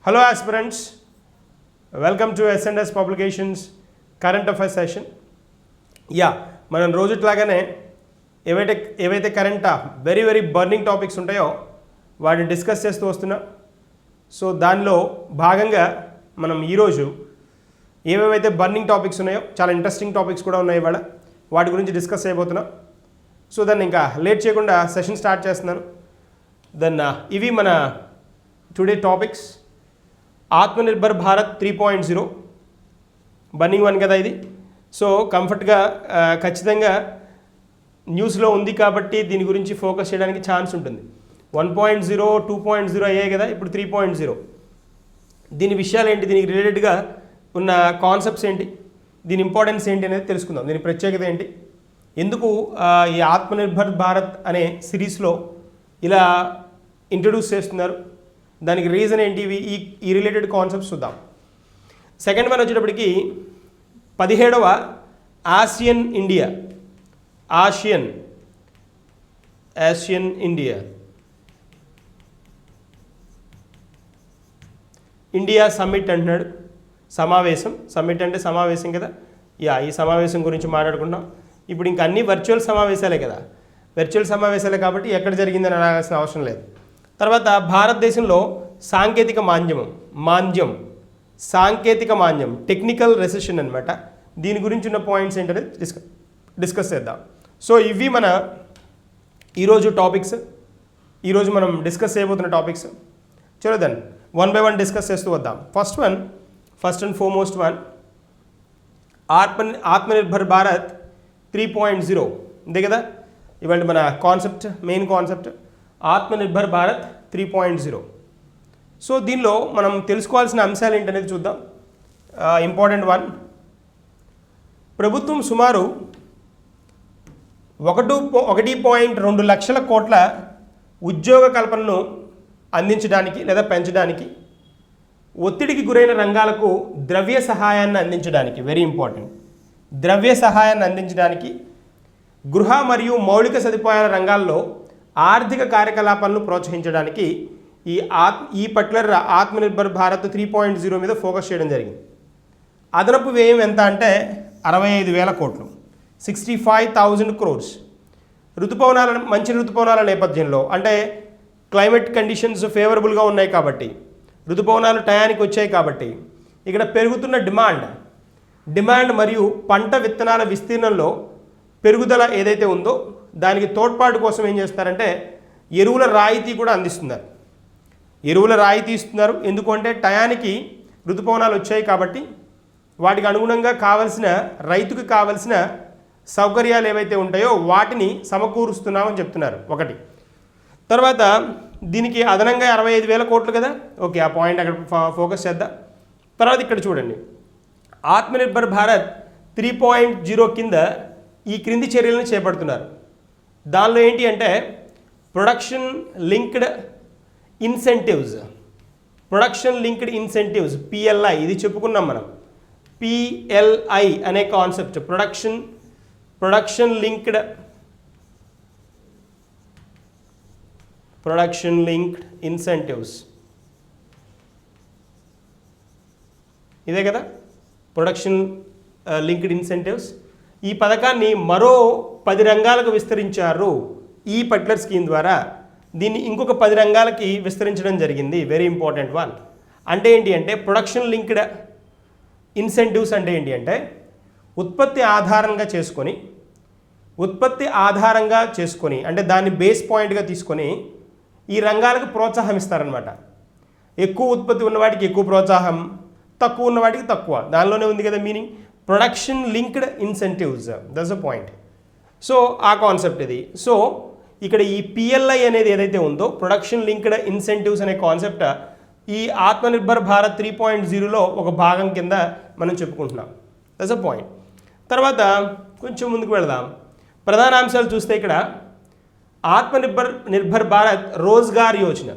Hello aspirants, welcome to S&S Publications Current Affairs session. మనం రోజుట్లాగానే ఏవైతే current very burning topics ఉంటాయో వాటిని discuss చేస్తూ వస్తున్నాం. సో దానిలో భాగంగా మనం ఈరోజు ఏవేవైతే బర్నింగ్ టాపిక్స్ ఉన్నాయో చాలా ఇంట్రెస్టింగ్ టాపిక్స్ కూడా ఉన్నాయి ఇవాళ, వాటి గురించి డిస్కస్ చేయబోతున్నాం. సో దాన్ని ఇంకా లేట్ చేయకుండా సెషన్ స్టార్ట్ చేస్తున్నాను. దెన్ ఇవి మన today topics. Atmanirbhar Bharat 3.0 burning one కదా ఇది. సో కంఫర్ట్గా ఖచ్చితంగా న్యూస్లో ఉంది కాబట్టి దీని గురించి ఫోకస్ చేయడానికి ఛాన్స్ ఉంటుంది. 1.0 2.0 అయ్యాయి కదా, ఇప్పుడు 3.0. దీని విషయాలు ఏంటి, దీనికి రిలేటెడ్గా ఉన్న కాన్సెప్ట్స్ ఏంటి, దీని ఇంపార్టెన్స్ ఏంటి అనేది తెలుసుకుందాం. దీని ప్రత్యేకత ఏంటి, ఎందుకు ఈ ఆత్మనిర్భర్ భారత్ అనే సిరీస్లో ఇలా ఇంట్రడ్యూస్ చేస్తున్నారు, దానికి రీజన్ ఏంటి, ఈ రిలేటెడ్ కాన్సెప్ట్స్ చూద్దాం. సెకండ్ వన్ వచ్చేటప్పటికి 17వ ఆసియన్ ఇండియా సమ్మిట్ అంటున్నాడు. సమ్మిట్ అంటే సమావేశం కదా. ఈ సమావేశం గురించి మాట్లాడుకుంటాం. ఇప్పుడు ఇంకా అన్ని వర్చువల్ సమావేశాలే కదా, వర్చువల్ కాబట్టి ఎక్కడ జరిగిందని అనాల్సిన అవసరం లేదు. తర్వాత భారతదేశంలో సాంకేతిక మాంద్యం టెక్నికల్ రెసెషన్ అనమాట. దీని గురించి ఉన్న పాయింట్స్ ఏంటనేది డిస్కస్ చేద్దాం. సో ఇవి మన ఈరోజు టాపిక్స్, ఈరోజు మనం డిస్కస్ చేయబోతున్న టాపిక్స్. చలో then one by one discuss చేస్తూ వద్దాం. First and foremost one Atmanirbhar Bharat 3.0 అంతే కదా ఇవాళ మన concept, main concept Atmanirbhar Bharat 3.0. So దీనిలో మనం తెలుసుకోవాల్సిన అంశాలు ఏంటనేది చూద్దాం. ఇంపార్టెంట్ వన్, ప్రభుత్వం సుమారు 1.2 లక్షల కోట్ల ఉద్యోగ కల్పనను అందించడానికి లేదా పెంచడానికి, ఒత్తిడికి గురైన రంగాలకు ద్రవ్య సహాయాన్ని అందించడానికి, వెరీ ఇంపార్టెంట్, ద్రవ్య సహాయాన్ని అందించడానికి, గృహ మరియు మౌలిక సదుపాయాల రంగాల్లో ఆర్థిక కార్యకలాపాలను ప్రోత్సహించడానికి ఈ పర్టికులర్ ఆత్మనిర్భర్ భారత్ 3.0 మీద ఫోకస్ చేయడం జరిగింది. అదనపు వ్యయం ఎంత అంటే 65,000 కోట్లు, 65,000 crores. మంచి రుతుపవనాల నేపథ్యంలో, అంటే క్లైమేట్ కండిషన్స్ ఫేవరబుల్గా ఉన్నాయి కాబట్టి, రుతుపవనాలు టయానికి వచ్చాయి కాబట్టి ఇక్కడ పెరుగుతున్న డిమాండ్ మరియు పంట విత్తనాల విస్తీర్ణంలో పెరుగుదల ఏదైతే ఉందో దానికి తోడ్పాటు కోసం ఏం చేస్తారంటే ఎరువుల రాయితీ కూడా అందిస్తున్నారు. ఎరువుల రాయితీ ఇస్తున్నారు. ఎందుకంటే టయానికి ఋతుపవనాలు వచ్చాయి కాబట్టి వాటికి అనుగుణంగా రైతుకు కావలసిన సౌకర్యాలు ఏవైతే ఉంటాయో వాటిని సమకూరుస్తున్నామని చెప్తున్నారు. ఒకటి. తర్వాత దీనికి అదనంగా 65,000 కోట్లు కదా, ఓకే, ఆ పాయింట్ అక్కడ ఫోకస్ చేద్దాం. తర్వాత ఇక్కడ చూడండి, ఆత్మనిర్భర్ భారత్ 3.0 కింద ఈ క్రింది చర్యలను చేపడుతున్నారు. దానిలో ఏంటి అంటే ప్రొడక్షన్ లింక్డ్ ఇన్సెంటివ్స్ PLI, ఇది చెప్పుకున్నాం మనం. PLI అనే కాన్సెప్ట్, ప్రొడక్షన్ లింక్డ్ ఇన్సెంటివ్స్, ఇదే కదా ప్రొడక్షన్ లింక్డ్ ఇన్సెంటివ్స్. ఈ పథకాన్ని మరో 10 రంగాలకు విస్తరించారు. ఈ పర్టికులర్ స్కీమ్ ద్వారా దీన్ని ఇంకొక 10 రంగాలకి విస్తరించడం జరిగింది. Very important one. అంటే ఏంటి అంటే ప్రొడక్షన్ లింక్డ్ ఇన్సెంటివ్స్ అంటే ఏంటి అంటే ఉత్పత్తి ఆధారంగా చేసుకొని అంటే దాన్ని బేస్ పాయింట్గా తీసుకొని ఈ రంగాలకు ప్రోత్సాహం ఇస్తారనమాట. ఎక్కువ ఉత్పత్తి ఉన్నవాటికి ఎక్కువ ప్రోత్సాహం, తక్కువ ఉన్నవాటికి తక్కువ. దానిలోనే ఉంది కదా meaning, production linked incentives, that's a point. So ఆ కాన్సెప్ట్ ఇది. సో ఇక్కడ ఈ PLI అనేది ఏదైతే ఉందో ప్రొడక్షన్ లింక్డ్ ఇన్సెంటివ్స్ అనే కాన్సెప్ట్ ఈ ఆత్మనిర్భర్ భారత్ 3.0లో ఒక భాగం కింద మనం చెప్పుకుంటున్నాం. That's a point. తర్వాత కొంచెం ముందుకు వెళదాం. ప్రధాన అంశాలు చూస్తే ఇక్కడ ఆత్మనిర్భర్ భారత్ రోజ్గార్ యోజన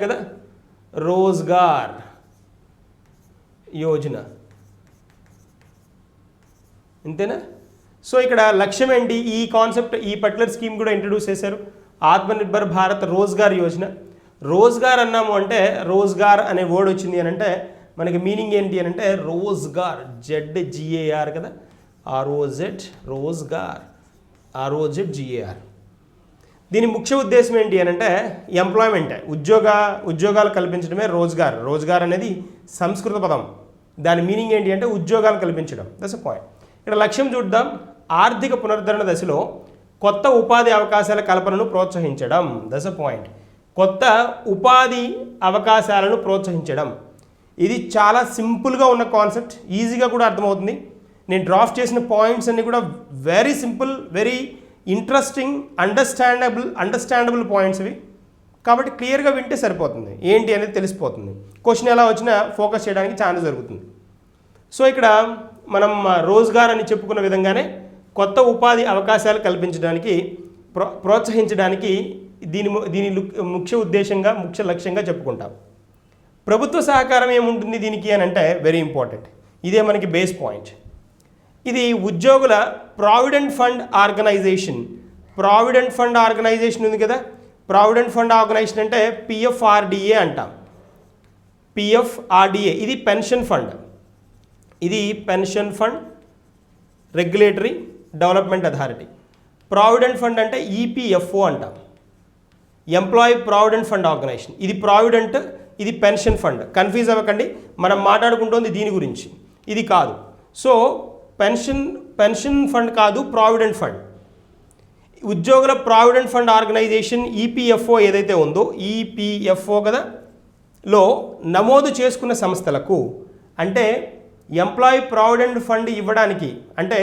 కదా, రోజ్గార్ యోజన అంతేనా. సో ఇక్కడ లక్ష్యం ఏంటి, ఈ కాన్సెప్ట్, ఈ పర్టికులర్ స్కీమ్ కూడా ఇంట్రడ్యూస్ చేశారు. ఆత్మనిర్భర్ భారత్ రోజ్గార్ యోజన రోజ్గార్ అన్నాము అంటే రోజ్గార్ అనే వర్డ్ వచ్చింది అని అంటే మనకి మీనింగ్ ఏంటి అని అంటే రోజ్గార్, ZGAR కదా, ROZ, రోజ్గార్, ROZGAR. దీని ముఖ్య ఉద్దేశం ఏంటి అని అంటే ఎంప్లాయ్మెంట్, ఉద్యోగాలు కల్పించడమే రోజ్గార్. రోజ్గార్ అనేది సంస్కృత పదం, దాని మీనింగ్ ఏంటి అంటే ఉద్యోగాలు కల్పించడం. That's a point. ఇక్కడ లక్ష్యం చూద్దాం. ఆర్థిక పునరుద్ధరణ దశలో కొత్త ఉపాధి అవకాశాల కల్పనను ప్రోత్సహించడం. That's a point. కొత్త ఉపాధి అవకాశాలను ప్రోత్సహించడం. ఇది చాలా సింపుల్గా ఉన్న కాన్సెప్ట్, ఈజీగా కూడా అర్థమవుతుంది. నేను డ్రాఫ్ట్ చేసిన పాయింట్స్ అన్నీ కూడా very simple, very interesting, understandable points ఇవి. కాబట్టి క్లియర్గా వింటే సరిపోతుంది, ఏంటి అనేది తెలిసిపోతుంది. క్వశ్చన్ ఎలా వచ్చినా ఫోకస్ చేయడానికి ఛాన్స్ జరుగుతుంది. సో ఇక్కడ మనం రోజ్గార్ అని చెప్పుకున్న విధంగానే కొత్త ఉపాధి అవకాశాలు కల్పించడానికి, ప్రోత్సహించడానికి దీని ముఖ్య ఉద్దేశంగా, ముఖ్య లక్ష్యంగా చెప్పుకుంటాం. ప్రభుత్వ సహకారం ఏముంటుంది దీనికి అని అంటే వెరీ ఇంపార్టెంట్. ఇదే మనకి బేస్ పాయింట్. ఇది ఉద్యోగుల provident fund organization. Provident fund organization ఉంది కదా, ప్రావిడెంట్ ఫండ్ ఆర్గనైజేషన్ అంటే PFRDA అంటాం. PFRDA ఇది పెన్షన్ ఫండ్. ఇది pension fund regulatory development authority. Provident fund అంటే EPFO అంటాం, ఎంప్లాయీ ప్రావిడెంట్ ఫండ్ ఆర్గనైజేషన్. ఇది ప్రావిడెంట్, ఇది పెన్షన్ ఫండ్. కన్ఫ్యూజ్ అవ్వకండి, మనం మాట్లాడుకుంటుంది దీని గురించి, ఇది కాదు. సో పెన్షన్ ఫండ్ కాదు, ప్రావిడెంట్ ఫండ్. ఉద్యోగుల ప్రావిడెంట్ ఫండ్ ఆర్గనైజేషన్ EPFO ఏదైతే ఉందో, EPFO కదా లో నమోదు చేసుకున్న సంస్థలకు, అంటే ఎంప్లాయీ ప్రావిడెంట్ ఫండ్ ఇవ్వడానికి, అంటే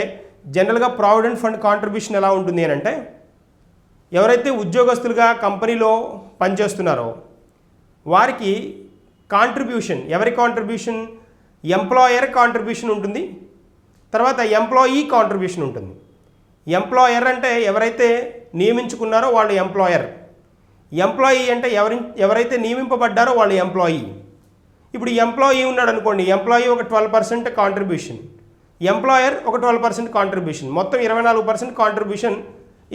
జనరల్గా ప్రావిడెంట్ ఫండ్ కాంట్రిబ్యూషన్ ఎలా ఉంటుంది అని అంటే ఎవరైతే ఉద్యోగస్తులుగా కంపెనీలో పనిచేస్తున్నారో వారికి కాంట్రిబ్యూషన్, ఎవరి కాంట్రిబ్యూషన్, ఎంప్లాయర్ కాంట్రిబ్యూషన్ ఉంటుంది, తర్వాత ఎంప్లాయీ కాంట్రిబ్యూషన్ ఉంటుంది. ఎంప్లాయర్ అంటే ఎవరైతే నియమించుకున్నారో వాళ్ళు ఎంప్లాయర్, ఎంప్లాయీ అంటే ఎవరైతే నియమింపబడ్డారో వాళ్ళు ఎంప్లాయీ. ఇప్పుడు ఎంప్లాయీ ఉన్నాడు అనుకోండి, ఎంప్లాయీ ఒక 12% కాంట్రిబ్యూషన్, ఎంప్లాయర్ ఒక 12% కాంట్రిబ్యూషన్, మొత్తం 24% కాంట్రిబ్యూషన్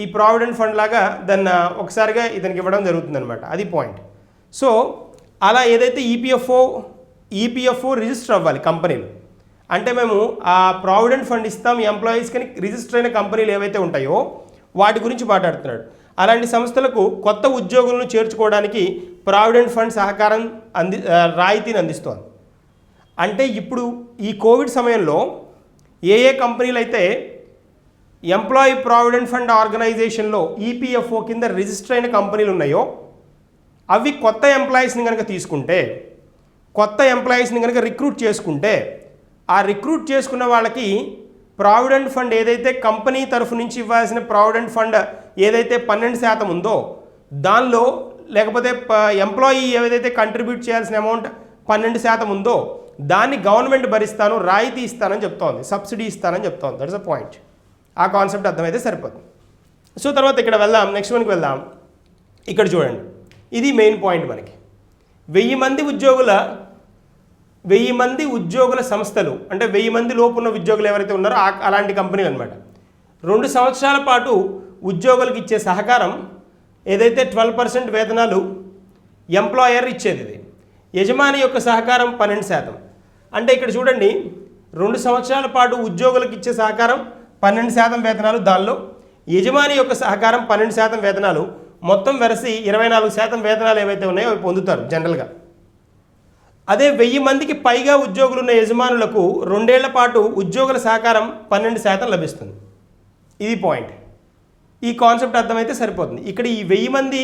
ఈ ప్రావిడెంట్ ఫండ్ లాగా దాన్ని ఒకసారిగా ఇతనికి ఇవ్వడం జరుగుతుందన్నమాట. అది పాయింట్. సో అలా ఏదైతే ఈపీఎఫ్ఓ రిజిస్టర్ అవ్వాలి కంపెనీలు, అంటే మేము ఆ ప్రావిడెంట్ ఫండ్ ఇస్తాం ఎంప్లాయీస్ కానీ రిజిస్టర్ అయిన కంపెనీలు ఏవైతే ఉంటాయో వాటి గురించి మాట్లాడుతున్నాడు. అలాంటి సంస్థలకు కొత్త ఉద్యోగులను చేర్చుకోవడానికి ప్రావిడెంట్ ఫండ్ సహకారం రాయితీని అందిస్తోంది. అంటే ఇప్పుడు ఈ కోవిడ్ సమయంలో ఏ కంపెనీలు అయితే ఎంప్లాయీ ప్రావిడెంట్ ఫండ్ ఆర్గనైజేషన్లో EPFO కింద రిజిస్టర్ అయిన కంపెనీలు ఉన్నాయో అవి కొత్త ఎంప్లాయీస్ని కనుక తీసుకుంటే, కొత్త ఎంప్లాయీస్ని కనుక రిక్రూట్ చేసుకుంటే, ఆ రిక్రూట్ చేసుకున్న వాళ్ళకి ప్రావిడెంట్ ఫండ్ ఏదైతే కంపెనీ తరఫు నుంచి ఇవ్వాల్సిన ప్రావిడెంట్ ఫండ్ ఏదైతే 12% ఉందో దానిలో, లేకపోతే ఎంప్లాయీ ఏదైతే కంట్రిబ్యూట్ చేయాల్సిన అమౌంట్ 12% ఉందో దాన్ని గవర్నమెంట్ భరిస్తాను, రాయితీ ఇస్తానని చెప్తోంది, సబ్సిడీ ఇస్తానని చెప్తోంది. That's a point. ఆ కాన్సెప్ట్ అర్థమైతే సరిపోతుంది. సో తర్వాత ఇక్కడ వెళ్దాం, నెక్స్ట్ వన్కి వెళ్దాం. ఇక్కడ చూడండి, ఇది మెయిన్ పాయింట్ మనకి. 1000 మంది ఉద్యోగుల సంస్థలు, అంటే 1000 మంది లోపు ఉన్న ఉద్యోగులు ఎవరైతే ఉన్నారో అలాంటి కంపెనీలు అనమాట. 2 సంవత్సరాల పాటు ఉద్యోగులకు ఇచ్చే సహకారం ఏదైతే 12% వేతనాలు ఎంప్లాయర్ ఇచ్చేది, ఇది యజమాని యొక్క సహకారం 12%. అంటే ఇక్కడ చూడండి, 2 సంవత్సరాల పాటు ఉద్యోగులకు ఇచ్చే సహకారం 12% వేతనాలు, దానిలో యజమాని యొక్క సహకారం 12% వేతనాలు, మొత్తం వెరసి 24% వేతనాలు ఏవైతే ఉన్నాయో అవి పొందుతారు జనరల్గా. అదే 1000 మందికి పైగా ఉద్యోగులు ఉన్న యజమానులకు 2 ఏళ్ల పాటు ఉద్యోగుల సహకారం 12% లభిస్తుంది. ఇది పాయింట్. ఈ కాన్సెప్ట్ అర్థమైతే సరిపోతుంది. ఇక్కడ ఈ 1000 మంది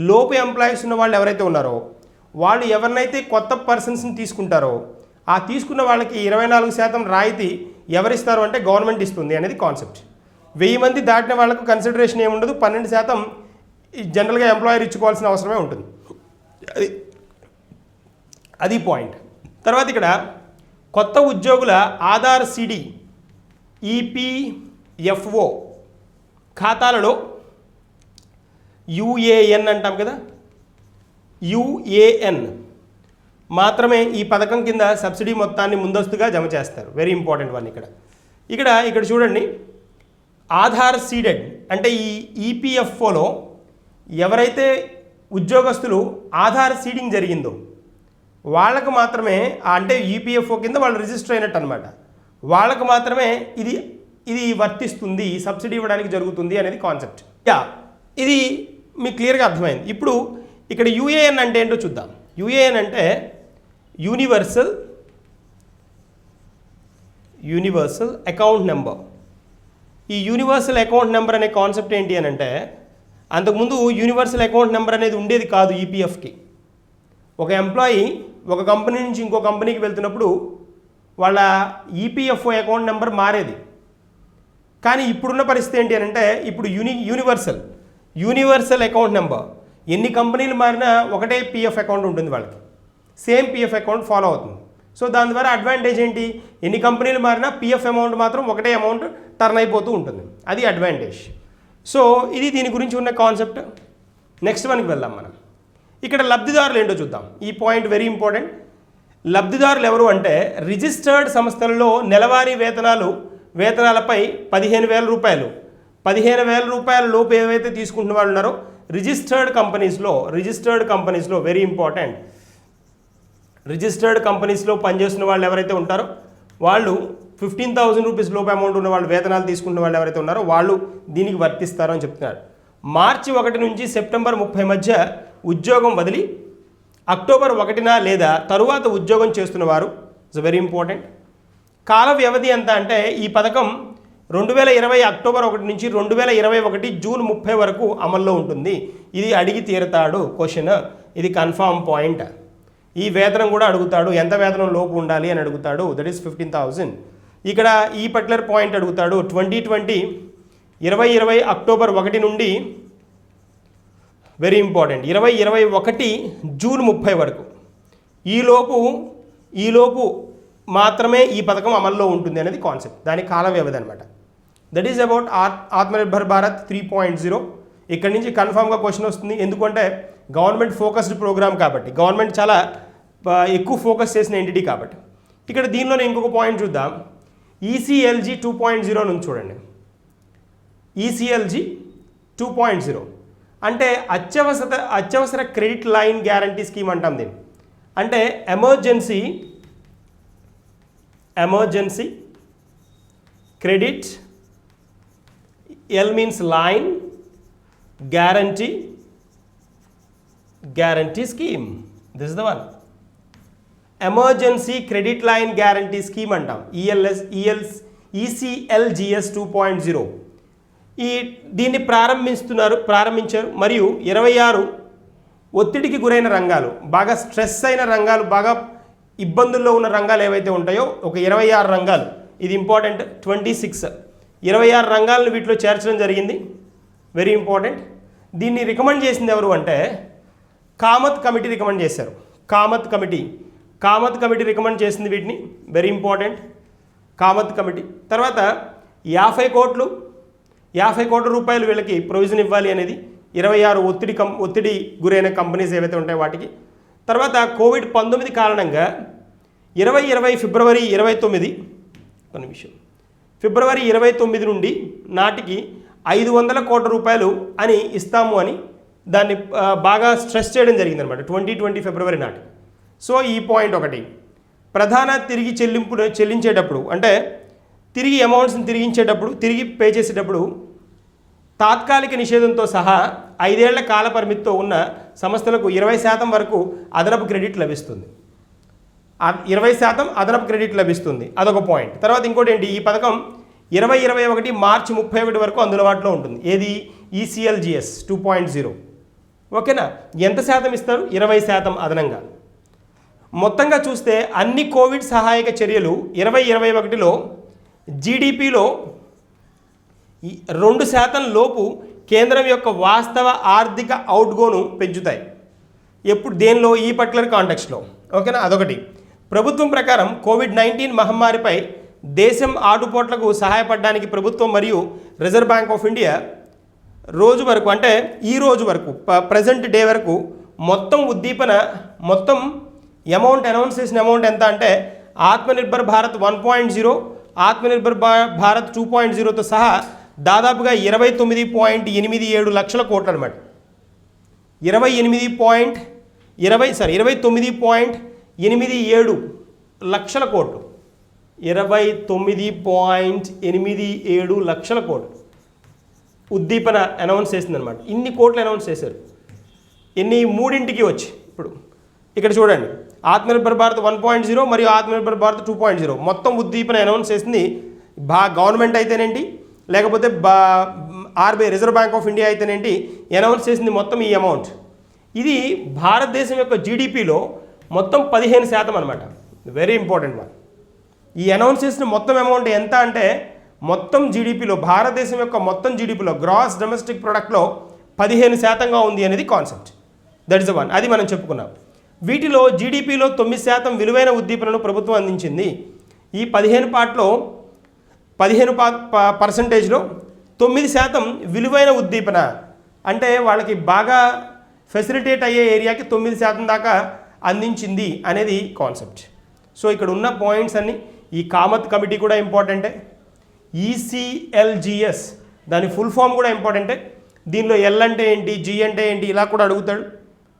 లోపు ఎంప్లాయీస్ ఉన్న వాళ్ళు ఎవరైతే ఉన్నారో వాళ్ళు ఎవరినైతే కొత్త పర్సన్స్ని తీసుకుంటారో ఆ తీసుకున్న వాళ్ళకి 24% రాయితీ ఎవరిస్తారు అంటే గవర్నమెంట్ ఇస్తుంది అనేది కాన్సెప్ట్. 1000 మంది దాటిన వాళ్ళకు కన్సిడరేషన్ ఏముండదు, 12% జనరల్గా ఎంప్లాయర్ ఇచ్చుకోవాల్సిన అవసరమే ఉంటుంది. అది పాయింట్. తర్వాత ఇక్కడ కొత్త ఉద్యోగుల ఆధార్ CD EPFO ఖాతాలలో UAN అంటాం కదా, UAN మాత్రమే ఈ పథకం కింద సబ్సిడీ మొత్తాన్ని ముందస్తుగా జమ చేస్తారు. Very important one. ఇక్కడ చూడండి, ఆధార్ సీడెడ్ అంటే ఈ EPFOలో ఎవరైతే ఉద్యోగస్తులు ఆధార్ సీడింగ్ జరిగిందో వాళ్ళకు మాత్రమే, అంటే ఈపీఎఫ్ఓ కింద వాళ్ళు రిజిస్టర్ అయినట్టు అనమాట, వాళ్ళకు మాత్రమే ఇది వర్తిస్తుంది, సబ్సిడీ ఇవ్వడానికి జరుగుతుంది అనేది కాన్సెప్ట్. ఇది మీకు క్లియర్గా అర్థమైంది. ఇప్పుడు ఇక్కడ యూఏఎన్ అంటే ఏంటో చూద్దాం. యూఏఎన్ అంటే యూనివర్సల్ అకౌంట్ నెంబర్. ఈ యూనివర్సల్ అకౌంట్ నెంబర్ అనే కాన్సెప్ట్ ఏంటి అని అంటే, అంతకుముందు యూనివర్సల్ అకౌంట్ నెంబర్ అనేది ఉండేది కాదు ఈపీఎఫ్కి. ఒక ఎంప్లాయీ ఒక కంపెనీ నుంచి ఇంకో కంపెనీకి వెళ్తున్నప్పుడు వాళ్ళ ఈపీఎఫ్ఓ అకౌంట్ నెంబర్ మారేది. కానీ ఇప్పుడున్న పరిస్థితి ఏంటి అని అంటే, ఇప్పుడు యూనివర్సల్ అకౌంట్ నెంబర్, ఎన్ని కంపెనీలు మారినా ఒకటే పిఎఫ్ అకౌంట్ ఉంటుంది వాళ్ళకి, సేమ్ పిఎఫ్ అకౌంట్ ఫాలో అవుతుంది. సో దాని ద్వారా అడ్వాంటేజ్ ఏంటి, ఎన్ని కంపెనీలు మారినా పిఎఫ్ అమౌంట్ మాత్రం ఒకటే అమౌంట్ టర్న్ అయిపోతూ ఉంటుంది, అది అడ్వాంటేజ్. సో ఇది దీని గురించి ఉన్న కాన్సెప్ట్. నెక్స్ట్ వన్కి వెళ్దాం మనం. ఇక్కడ లబ్ధిదారులు ఏంటో చూద్దాం. ఈ పాయింట్ వెరీ ఇంపార్టెంట్. లబ్ధిదారులు ఎవరు అంటే, రిజిస్టర్డ్ సంస్థలలో నెలవారీ వేతనాలపై 15,000 రూపాయలు, 15,000 రూపాయల లోపు ఏవైతే తీసుకుంటున్న వాళ్ళు ఉన్నారో రిజిస్టర్డ్ కంపెనీస్లో వెరీ ఇంపార్టెంట్, రిజిస్టర్డ్ కంపెనీస్లో పనిచేస్తున్న వాళ్ళు ఎవరైతే ఉంటారో వాళ్ళు 15,000 రూపీస్ లోపు అమౌంట్ ఉన్న వాళ్ళు, వేతనాలు తీసుకుంటున్న వాళ్ళు ఎవరైతే ఉన్నారో వాళ్ళు దీనికి వర్తిస్తారు అని చెప్తున్నారు. మార్చి 1 నుంచి సెప్టెంబర్ 30 మధ్య ఉద్యోగం వదిలి అక్టోబర్ 1న లేదా తరువాత ఉద్యోగం చేస్తున్న వారు, ఇట్స్ వెరీ ఇంపార్టెంట్. కాల వ్యవధి ఎంత అంటే, ఈ పథకం 2020 అక్టోబర్ 1 నుంచి 2021 జూన్ 30 వరకు అమల్లో ఉంటుంది. ఇది అడిగి తీరుతాడు క్వశ్చన్, ఇది కన్ఫామ్ పాయింట్. ఈ వేతనం కూడా అడుగుతాడు, ఎంత వేతనం లోపు ఉండాలి అని అడుగుతాడు, దట్ ఈస్ 15,000. ఇక్కడ ఈ పర్టికులర్ పాయింట్ అడుగుతాడు, 2020 అక్టోబర్ 1 నుండి వెరీ ఇంపార్టెంట్ 2021 జూన్ 30 వరకు ఈలోపు మాత్రమే ఈ పథకం అమల్లో ఉంటుంది అనేది కాన్సెప్ట్, దాని కాల వ్యవధి అనమాట. That is about Atmanirbhar Bharat 3.0. ఇక్కడి నుంచి కన్ఫామ్గా క్వశ్చన్ వస్తుంది, ఎందుకంటే గవర్నమెంట్ ఫోకస్డ్ ప్రోగ్రామ్ కాబట్టి, గవర్నమెంట్ చాలా ఎక్కువ ఫోకస్ చేసిన ఎంటిటీ కాబట్టి. ఇక్కడ దీనిలోనే ఇంకొక పాయింట్ చూద్దాం. ఈసీఎల్జీ 2.0 నుంచి చూడండి. ఈసీఎల్జీ 2.0 అంటే అత్యవసర క్రెడిట్ లైన్ గ్యారంటీ స్కీమ్ అంటాం దీన్ని. అంటే emergency credit, L means line, guarantee scheme. This is the one. Emergency credit line guarantee scheme అంటాం, ఈసీఎల్జిఎస్ 2.0. దీన్ని ప్రారంభించారు. మరియు 26 ఒత్తిడికి గురైన రంగాలు, బాగా స్ట్రెస్ అయిన రంగాలు, బాగా ఇబ్బందుల్లో ఉన్న రంగాలు ఏవైతే ఉంటాయో ఒక 26 రంగాలు, ఇది ఇంపార్టెంట్. 26 రంగాలను వీటిలో చేర్చడం జరిగింది, వెరీ ఇంపార్టెంట్. దీన్ని రికమెండ్ చేసింది ఎవరు అంటే కామత్ కమిటీ రికమెండ్ చేశారు. కామత్ కమిటీ రికమెండ్ చేసింది వీటిని, వెరీ ఇంపార్టెంట్. కామత్ కమిటీ తర్వాత 50 కోట్ల రూపాయలు వీళ్ళకి ప్రొవిజన్ ఇవ్వాలి అనేది 26 ఒత్తిడి గురైన కంపెనీస్ ఏవైతే ఉంటాయో వాటికి. తర్వాత కోవిడ్-19 కారణంగా 2020 ఫిబ్రవరి 29 నుండి నాటికి 500 కోట్ల రూపాయలు అని ఇస్తాము అని దాన్ని బాగా స్ట్రెస్ చేయడం జరిగింది అనమాట 2020 ఫిబ్రవరి నాటికి. సో ఈ పాయింట్ ఒకటి. ప్రధాన తిరిగి చెల్లించేటప్పుడు అంటే తిరిగి అమౌంట్స్ని తిరిగి పే చేసేటప్పుడు తాత్కాలిక నిషేధంతో సహా 5 ఏళ్ల కాల పరిమితితో ఉన్న సంస్థలకు 20% వరకు అదనపు క్రెడిట్ లభిస్తుంది. 20% అదనపు క్రెడిట్ లభిస్తుంది, అదొక పాయింట్. తర్వాత ఇంకోటి ఏంటి, ఈ పథకం 2021 మార్చి 31 వరకు అందుబాటులో ఉంటుంది. ఏది, ఈసీఎల్జిఎస్ 2.0. ఓకేనా. ఎంత శాతం ఇస్తారు, 20% అదనంగా. మొత్తంగా చూస్తే అన్ని కోవిడ్ సహాయక చర్యలు 2021లో జీడిపిలో 2% లోపు కేంద్రం యొక్క వాస్తవ ఆర్థిక అవుట్గోను పెంచుతాయి. దేనిలో, ఈ పర్టికులర్ కాంటెక్స్ట్లో. ఓకేనా, అదొకటి. ప్రభుత్వం ప్రకారం కోవిడ్-19 మహమ్మారిపై దేశం ఆటుపోట్లకు సహాయపడడానికి ప్రభుత్వం మరియు రిజర్వ్ బ్యాంక్ ఆఫ్ ఇండియా ఈ రోజు వరకు ప్రజెంట్ డే వరకు మొత్తం అమౌంట్ అనౌన్స్ చేసిన అమౌంట్ ఎంత అంటే ఆత్మనిర్భర్ భారత్ 1.0, ఆత్మనిర్భర్ భారత్ 2.0తో సహా దాదాపుగా 29.87 లక్షల కోట్లు అనమాట. 29.87 లక్షల కోట్లు. 29.87 లక్షల కోట్లు ఉద్దీపన అనౌన్స్ చేసిందనమాట. ఇన్ని కోట్లు అనౌన్స్ చేశారు. ఎన్ని మూడింటికి వచ్చి ఇప్పుడు ఇక్కడ చూడండి, ఆత్మనిర్భర్ భారత్ 1.0 మరియు ఆత్మనిర్భర్ భారత్ 2.0 మొత్తం ఉద్దీపన అనౌన్స్ చేసింది గవర్నమెంట్ అయితేనేంటి, లేకపోతే RBI Reserve Bank of India అయితేనేంటి, అనౌన్స్ చేసింది మొత్తం ఈ అమౌంట్. ఇది భారతదేశం యొక్క జీడిపిలో మొత్తం 15% అనమాట. Very important one. ఈ అనౌన్స్ చేసిన మొత్తం అమౌంట్ ఎంత అంటే మొత్తం జీడిపిలో, భారతదేశం యొక్క మొత్తం జీడిపిలో గ్రాస్ డొమెస్టిక్ ప్రొడక్ట్లో 15%గా ఉంది అనేది concept. That is the one. అది మనం చెప్పుకున్నాం. వీటిలో జీడిపిలో 9% విలువైన ఉద్దీపనను ప్రభుత్వం అందించింది. ఈ 15%లో 9% విలువైన ఉద్దీపన అంటే వాళ్ళకి బాగా ఫెసిలిటేట్ అయ్యే ఏరియాకి 9% దాకా అందించింది అనేది కాన్సెప్ట్. సో ఇక్కడ ఉన్న పాయింట్స్ అన్నీ, ఈ కామత్ కమిటీ కూడా ఇంపార్టెంటే, ఈసీఎల్జిఎస్ దాని ఫుల్ ఫామ్ కూడా ఇంపార్టెంటే. దీనిలో ఎల్ అంటే ఏంటి, జి అంటే ఏంటి, ఇలా కూడా అడుగుతాడు.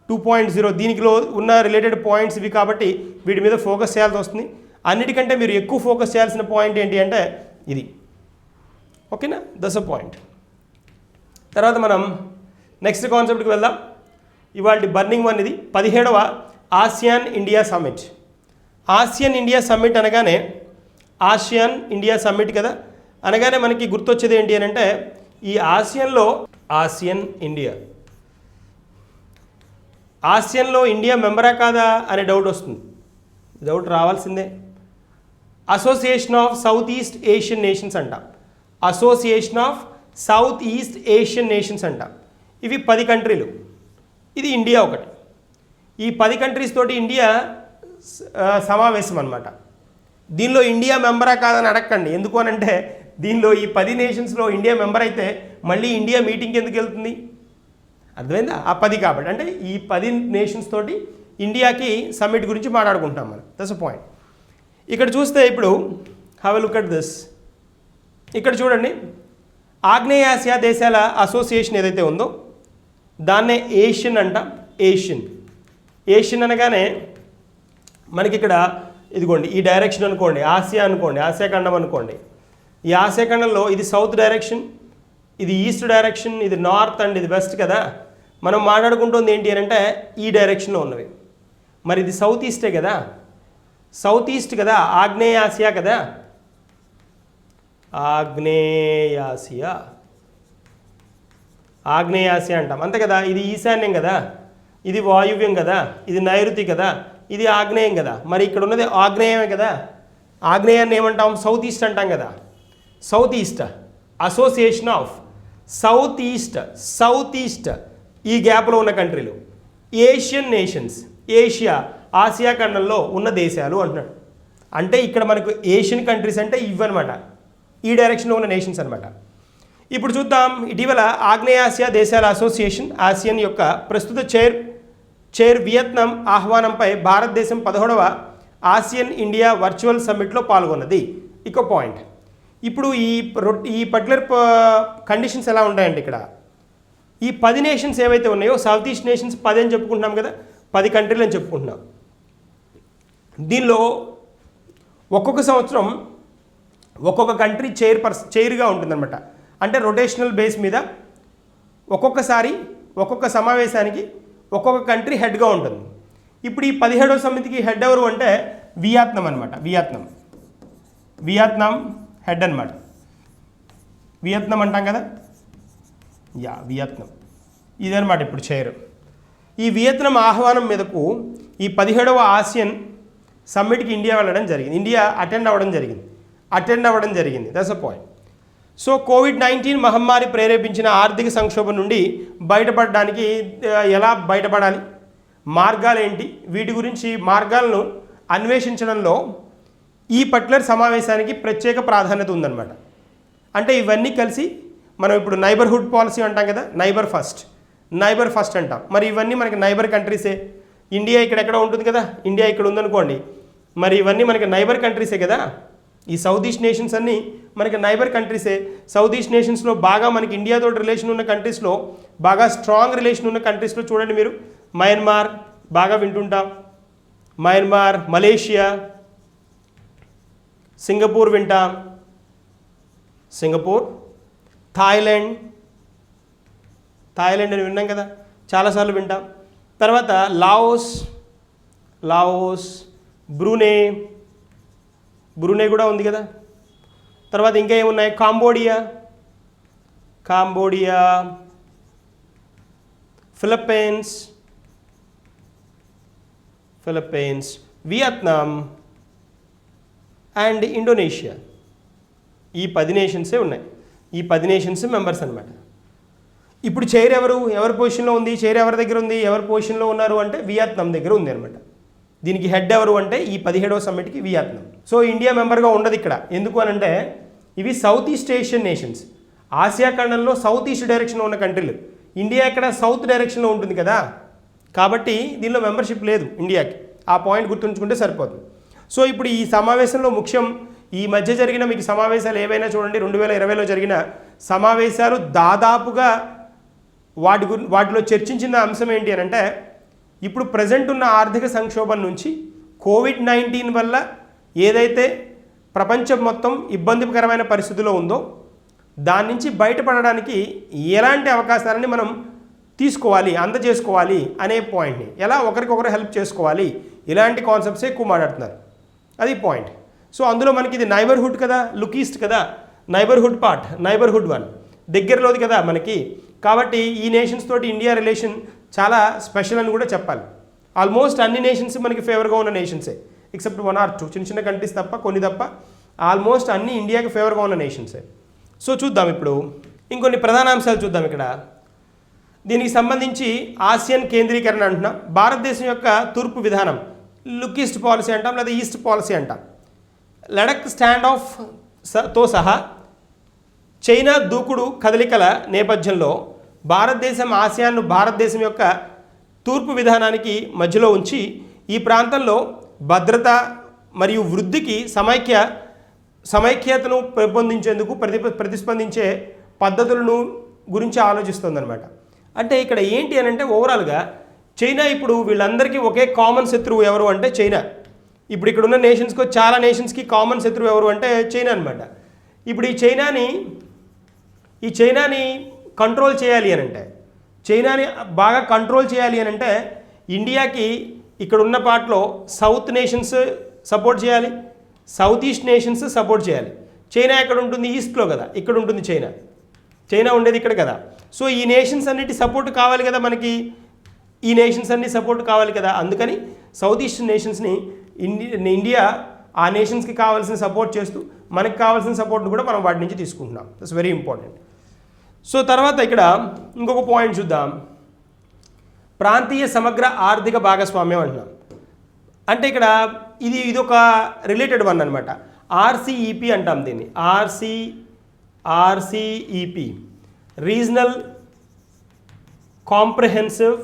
2.0 దీనిలో ఉన్న రిలేటెడ్ పాయింట్స్ ఇవి కాబట్టి వీటి మీద ఫోకస్ చేయాల్సి వస్తుంది. అన్నిటికంటే మీరు ఎక్కువ ఫోకస్ చేయాల్సిన పాయింట్ ఏంటి అంటే ఇది. ఓకేనా, దట్స్ అ పాయింట్. తర్వాత మనం నెక్స్ట్ కాన్సెప్ట్కి వెళ్దాం. ఇవాళ బర్నింగ్ వన్ ఇది 17వ ASEAN India summit. ASEAN India summit అనగానే, ఆసియాన్ ఇండియా సమ్మిట్ కదా అనగానే మనకి గుర్తొచ్చేది ఏంటి అని అంటే, ఈ ఆసియన్లో ఆసియన్ ఇండియా, ఆసియన్లో ఇండియా మెంబరా కాదా అనే డౌట్ వస్తుంది. డౌట్ రావాల్సిందే. Association of south east Asian nations అంటాం. Association of south east Asian nations అంటాం. ఇవి 10 కంట్రీలు, ఇది ఇండియా ఒకటి. ఈ 10 కంట్రీస్ తోటి ఇండియా సమావేశం అనమాట. దీనిలో ఇండియా మెంబరా కాదని అడగండి. ఎందుకు అనంటే దీనిలో ఈ 10 నేషన్స్లో ఇండియా మెంబర్ అయితే మళ్ళీ ఇండియా మీటింగ్కి ఎందుకు వెళ్తుంది, అర్థమైందా? ఆ 10 కాబట్టి, అంటే ఈ 10 నేషన్స్ తోటి ఇండియాకి సమ్మిట్ గురించి మాట్లాడుకుంటాం మనం. That's a point. ఇక్కడ చూస్తే ఇప్పుడు have a look at this. ఇక్కడ చూడండి, ఆగ్నేయాసియా దేశాల అసోసియేషన్ ఏదైతే ఉందో దాన్నే ఏషియన్ అంటాం. ఏషియన్ అనగానే మనకి ఇక్కడ ఇదిగోండి ఈ డైరెక్షన్ అనుకోండి, ఆసియా అనుకోండి, ఆసియా ఖండం అనుకోండి. ఈ ఆసియా ఖండంలో ఇది సౌత్ డైరెక్షన్, ఇది ఈస్ట్ డైరెక్షన్, ఇది నార్త్ అండ్ ఇది వెస్ట్ కదా. మనం మాట్లాడుకుంటుంది ఏంటి అని అంటే ఈ డైరెక్షన్లో ఉన్నవి. మరి ఇది సౌత్ ఈస్టే కదా, సౌత్ ఈస్ట్ కదా, ఆగ్నేయాసియా కదా, ఆగ్నేయాసియా అంటాం అంతే కదా. ఇది ఈశాన్యం కదా, ఇది వాయువ్యం కదా, ఇది నైరుతి కదా, ఇది ఆగ్నేయం కదా. మరి ఇక్కడ ఉన్నది ఆగ్నేయమే కదా. ఆగ్నేయాన్ని ఏమంటాం, సౌత్ ఈస్ట్ అంటాం కదా. South east association of south east ఈ గ్యాప్లో ఉన్న కంట్రీలు ఏషియన్ నేషన్స్, ఆసియా ఖండంలో ఉన్న దేశాలు అంటున్నాడు. అంటే ఇక్కడ మనకు ఏషియన్ కంట్రీస్ అంటే ఇవన్నమాట, ఈ డైరెక్షన్లో ఉన్న నేషన్స్ అనమాట. ఇప్పుడు చూద్దాం, ఇటీవల ఆగ్నేయాసియా దేశాల అసోసియేషన్ ఆసియన్ యొక్క ప్రస్తుత చైర్ వియత్నాం ఆహ్వానంపై భారతదేశం 16వ ఆసియన్ ఇండియా వర్చువల్ సమ్మిట్లో పాల్గొన్నది. ఇక పాయింట్. ఇప్పుడు ఈ పర్టికులర్ కండిషన్స్ ఎలా ఉంటాయంటే ఇక్కడ ఈ 10 నేషన్స్ ఏవైతే ఉన్నాయో, సౌత్ ఈస్ట్ నేషన్స్ 10 అని చెప్పుకుంటున్నాం కదా, 10 కంట్రీలు అని చెప్పుకుంటున్నాం. దీనిలో ఒక్కొక్క సంవత్సరం ఒక్కొక్క కంట్రీ చైర్గా ఉంటుందన్నమాట. అంటే రొటేషనల్ బేస్ మీద ఒక్కొక్కసారి ఒక్కొక్క సమావేశానికి ఒక్కొక్క కంట్రీ హెడ్గా ఉంటుంది. ఇప్పుడు ఈ 17వ సమితికి హెడ్ ఎవరు అంటే వియత్నాం అనమాట. వియత్నాం హెడ్ అనమాట. వియత్నాం అంటాం కదా, వియత్నాం ఇదనమాట ఇప్పుడు చైర్. ఈ వియత్నాం ఆహ్వానం మీదకు ఈ 17వ ఆసియన్ సమ్మిట్కి ఇండియా వెళ్ళడం జరిగింది. ఇండియా అటెండ్ అవ్వడం జరిగింది. That's a point. So COVID-19 మహమ్మారి ప్రేరేపించిన ఆర్థిక సంక్షోభం నుండి బయటపడడానికి ఎలా బయటపడాలి, మార్గాలు ఏంటి, వీటి గురించి మార్గాలను అన్వేషించడంలో ఈ పర్టికులర్ సమావేశానికి ప్రత్యేక ప్రాధాన్యత ఉందన్నమాట. అంటే ఇవన్నీ కలిసి మనం ఇప్పుడు నైబర్హుడ్ పాలసీ అంటాం కదా, నైబర్ ఫస్ట్ అంటాం. మరి ఇవన్నీ మనకి నైబర్ కంట్రీసే. ఇండియా ఇక్కడెక్కడ ఉంటుంది కదా, ఇండియా ఇక్కడ ఉందనుకోండి, మరి ఇవన్నీ మనకి నైబర్ కంట్రీసే కదా. ఈ సౌత్ ఈస్ట్ నేషన్స్ అన్నీ మనకి నైబర్ కంట్రీసే. సౌత్ ఈస్ట్ నేషన్స్లో బాగా మనకి ఇండియాతో రిలేషన్ ఉన్న కంట్రీస్లో, బాగా స్ట్రాంగ్ రిలేషన్ ఉన్న కంట్రీస్లో చూడండి మీరు, మయన్మార్ బాగా వింటుంటాం, మయన్మార్, మలేషియా, సింగపూర్ వింటాం, సింగపూర్, థాయిలాండ్ అని విన్నాం కదా, చాలాసార్లు వింటాం. తర్వాత లాఓస్, బ్రూనే కూడా ఉంది కదా. తర్వాత ఇంకా ఏమున్నాయి, Cambodia, Philippines, Vietnam and Indonesia. ఈ 10 నేషన్సే ఉన్నాయి. ఈ 10 నేషన్స్ మెంబర్స్ అనమాట. ఇప్పుడు చైర్ ఎవరి పొజిషన్లో ఉంది, చైర్ ఎవరి దగ్గర ఉంది, ఎవరి పొజిషన్లో ఉన్నారు అంటే వియత్నాం దగ్గర ఉంది అనమాట. దీనికి హెడ్ ఎవరు అంటే ఈ 17వ సమ్మిట్కి వియత్నాం. సో ఇండియా మెంబర్గా ఉండదు ఇక్కడ. ఎందుకు అని అంటే ఇవి south east Asian nations, Asia ఖండంలో సౌత్ ఈస్ట్ డైరెక్షన్లో ఉన్న కంట్రీలు. ఇండియా ఇక్కడ సౌత్ డైరెక్షన్లో ఉంటుంది కదా, కాబట్టి దీనిలో మెంబర్షిప్ లేదు ఇండియాకి. ఆ పాయింట్ గుర్తుంచుకుంటే సరిపోతుంది. సో ఇప్పుడు ఈ సమావేశంలో ముఖ్యం, ఈ మధ్య జరిగిన మీకు సమావేశాలు ఏవైనా చూడండి, 2020లో జరిగిన సమావేశాలు దాదాపుగా వాటిలో చర్చించిన అంశం ఏంటి అని అంటే, ఇప్పుడు ప్రజెంట్ ఉన్న ఆర్థిక సంక్షోభం నుంచి కోవిడ్-19 వల్ల ఏదైతే ప్రపంచం మొత్తం ఇబ్బందికరమైన పరిస్థితిలో ఉందో దాని నుంచి బయటపడడానికి ఎలాంటి అవకాశాలని మనం తీసుకోవాలి, అందజేసుకోవాలి అనే పాయింట్ని, ఎలా ఒకరికొకరు హెల్ప్ చేసుకోవాలి, ఇలాంటి కాన్సెప్ట్సే ఎక్కువ మాట్లాడుతున్నారు. అది పాయింట్. సో అందులో మనకి ఇది నైబర్హుడ్ కదా, లుక్ ఈస్ట్ కదా, నైబర్హుడ్ 1 దగ్గరలోది కదా మనకి. కాబట్టి ఈ నేషన్స్ తోటి ఇండియా రిలేషన్ చాలా స్పెషల్ అని కూడా చెప్పాలి. ఆల్మోస్ట్ అన్ని నేషన్స్ మనకి ఫేవర్గా ఉన్న నేషన్సే, ఎక్సెప్ట్ 1 or 2 చిన్న కంట్రీస్ తప్ప, కొన్ని తప్ప ఆల్మోస్ట్ అన్ని ఇండియాకి ఫేవర్గా ఉన్న నేషన్సే. సో చూద్దాం ఇప్పుడు ఇంకొన్ని ప్రధాన అంశాలు చూద్దాం ఇక్కడ. దీనికి సంబంధించి ఆసియన్ కేంద్రీకరణ అంటున్నాం. భారతదేశం యొక్క తూర్పు విధానం లుక్ ఈస్ట్ పాలసీ అంటాం, లేదా ఈస్ట్ పాలసీ అంటాం. లడక్ స్టాండ్ ఆఫ్తో సహా చైనా దూకుడు కదలికల నేపథ్యంలో భారతదేశం ఆసియాన్ను భారతదేశం యొక్క తూర్పు విధానానికి మధ్యలో ఉంచి ఈ ప్రాంతంలో భద్రత మరియు వృద్ధికి సమైక్యతను పెంపొందించేందుకు ప్రతిస్పందించే పద్ధతులను గురించి ఆలోచిస్తుందన్నమాట. అంటే ఇక్కడ ఏంటి అని అంటే ఓవరాల్గా చైనా ఇప్పుడు వీళ్ళందరికీ ఒకే కామన్ శత్రువు ఎవరు అంటే చైనా. ఇప్పుడు ఇక్కడ ఉన్న నేషన్స్కి, చాలా నేషన్స్కి కామన్ శత్రువు ఎవరు అంటే చైనా అనమాట. ఇప్పుడు ఈ చైనాని కంట్రోల్ చేయాలి అని అంటే, చైనాని బాగా కంట్రోల్ చేయాలి అని అంటే ఇండియాకి ఇక్కడ ఉన్న పార్ట్లో సౌత్ నేషన్స్ సపోర్ట్ చేయాలి, సౌత్ ఈస్ట్ నేషన్స్ సపోర్ట్ చేయాలి. చైనా ఎక్కడ ఉంటుంది, ఈస్ట్లో కదా, ఇక్కడ ఉంటుంది చైనా ఉండేది ఇక్కడ కదా. సో ఈ నేషన్స్ అన్నిటి సపోర్ట్ కావాలి కదా మనకి, ఈ నేషన్స్ అన్ని సపోర్ట్ కావాలి కదా. అందుకని సౌత్ ఈస్ట్ నేషన్స్ని ఇండియా ఆ నేషన్స్కి కావాల్సిన సపోర్ట్ చేస్తూ మనకి కావాల్సిన సపోర్ట్ కూడా మనం వాటి నుంచి తీసుకుంటున్నాం. That's very important. సో తర్వాత ఇక్కడ ఇంకొక పాయింట్ చూద్దాం, ప్రాంతీయ సమగ్ర ఆర్థిక భాగస్వామ్యం అంటున్నాం. అంటే ఇక్కడ ఇదొక రిలేటెడ్ వన్ అనమాట. ఆర్సీఈపీ అంటాం దీన్ని, RCEP, regional comprehensive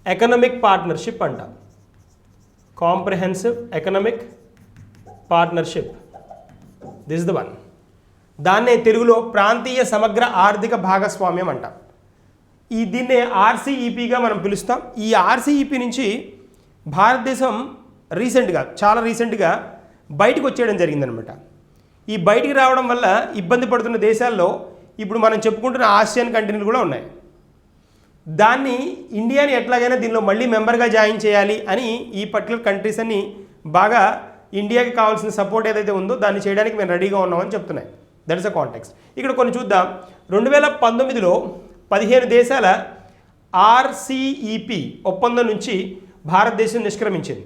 economic partnership అంటాం. Comprehensive economic partnership, this is the one. దాన్నే తెలుగులో ప్రాంతీయ సమగ్ర ఆర్థిక భాగస్వామ్యం అంటాం. దీన్నే ఆర్సీఈపీగా మనం పిలుస్తాం. ఈ ఆర్సీఈపీ నుంచి భారతదేశం చాలా రీసెంట్గా బయటకు వచ్చేయడం జరిగిందనమాట. ఈ బయటికి రావడం వల్ల ఇబ్బంది పడుతున్న దేశాల్లో ఇప్పుడు మనం చెప్పుకుంటున్న ఆసియన్ కంట్రీలు కూడా ఉన్నాయి. దాన్ని ఇండియాని ఎట్లాగైనా దీనిలో మళ్ళీ మెంబర్గా జాయిన్ చేయాలి అని ఈ పర్టికులర్ కంట్రీస్ అన్ని బాగా ఇండియాకి కావాల్సిన సపోర్ట్ ఏదైతే ఉందో దాన్ని చేయడానికి మేము రెడీగా ఉన్నామని చెప్తున్నాయి. That is a context. ఇక్కడ కొన్ని చూద్దాం. 2019లో 15 దేశాల ఆర్సీఈపీ ఒప్పందం నుంచి భారతదేశం నిష్క్రమించింది.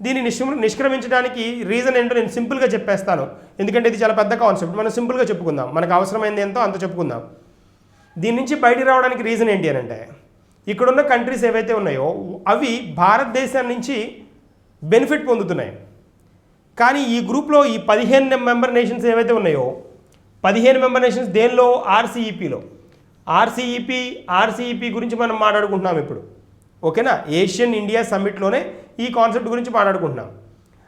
దీన్ని నిష్క్రమించడానికి రీజన్ ఏంటో నేను సింపుల్గా చెప్పేస్తాను, ఎందుకంటే ఇది చాలా పెద్ద కాన్సెప్ట్. మనం సింపుల్గా చెప్పుకుందాం, మనకు అవసరమైంది ఎంతో అంత చెప్పుకుందాం. దీని నుంచి బయటికి రావడానికి రీజన్ ఏంటి అని అంటే, ఇక్కడున్న కంట్రీస్ ఏవైతే ఉన్నాయో అవి భారతదేశం నుంచి బెనిఫిట్ పొందుతున్నాయి. కానీ ఈ గ్రూప్లో ఈ 15 మెంబర్ నేషన్స్ ఏవైతే ఉన్నాయో, 15 మెంబర్ నేషన్స్ దేనిలో, ఆర్సీఈపీలో. ఆర్సీఈపీ గురించి మనం మాట్లాడుకుంటున్నాం ఇప్పుడు, ఓకేనా. ఏషియన్ ఇండియా సమ్మిట్లోనే ఈ కాన్సెప్ట్ గురించి మాట్లాడుకుంటున్నాం.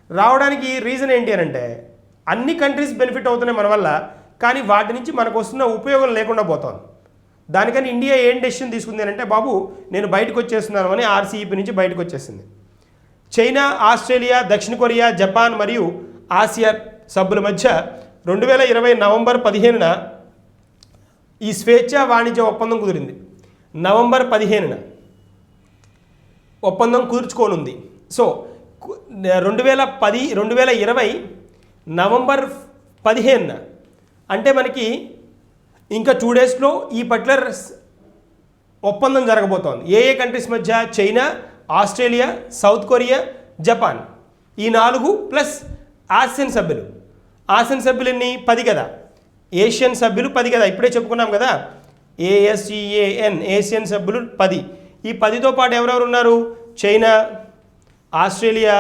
రావడానికి రీజన్ ఏంటి అని అంటే అన్ని కంట్రీస్ బెనిఫిట్ అవుతున్నాయి మన వల్ల, కానీ వాటి నుంచి మనకు వస్తున్న ఉపయోగం లేకుండా పోతుంది. దానికని ఇండియా ఏం డెసిషన్ తీసుకుంది అని అంటే బాబు నేను బయటకు వచ్చేస్తున్నాను అని ఆర్సీఈపీ నుంచి బయటకు వచ్చేసింది. చైనా, ఆస్ట్రేలియా, దక్షిణ కొరియా, జపాన్ మరియు ఆసియా సభ్యుల మధ్య 2020 నవంబర్ 15న ఈ స్వేచ్ఛా వాణిజ్య ఒప్పందం కుదిరింది. నవంబర్ 15న ఒప్పందం కుదుర్చుకోనుంది. సో 2020 నవంబర్ 15న అంటే మనకి ఇంకా 2 డేస్లో ఈ పర్టికులర్ ఒప్పందం జరగబోతోంది. ఏ కంట్రీస్ మధ్య? China, Australia, south Korea, Japan, ఈ 4 ప్లస్ ఆసియన్ సభ్యులు. ఆసియన్ సభ్యులు ఎన్ని? 10 కదా. ఏషియన్ సభ్యులు 10 కదా, ఇప్పుడే చెప్పుకున్నాం కదా, ASEAN ఏషియన్ సభ్యులు 10. ఈ 10తో పాటు ఎవరెవరు ఉన్నారు? China, Australia,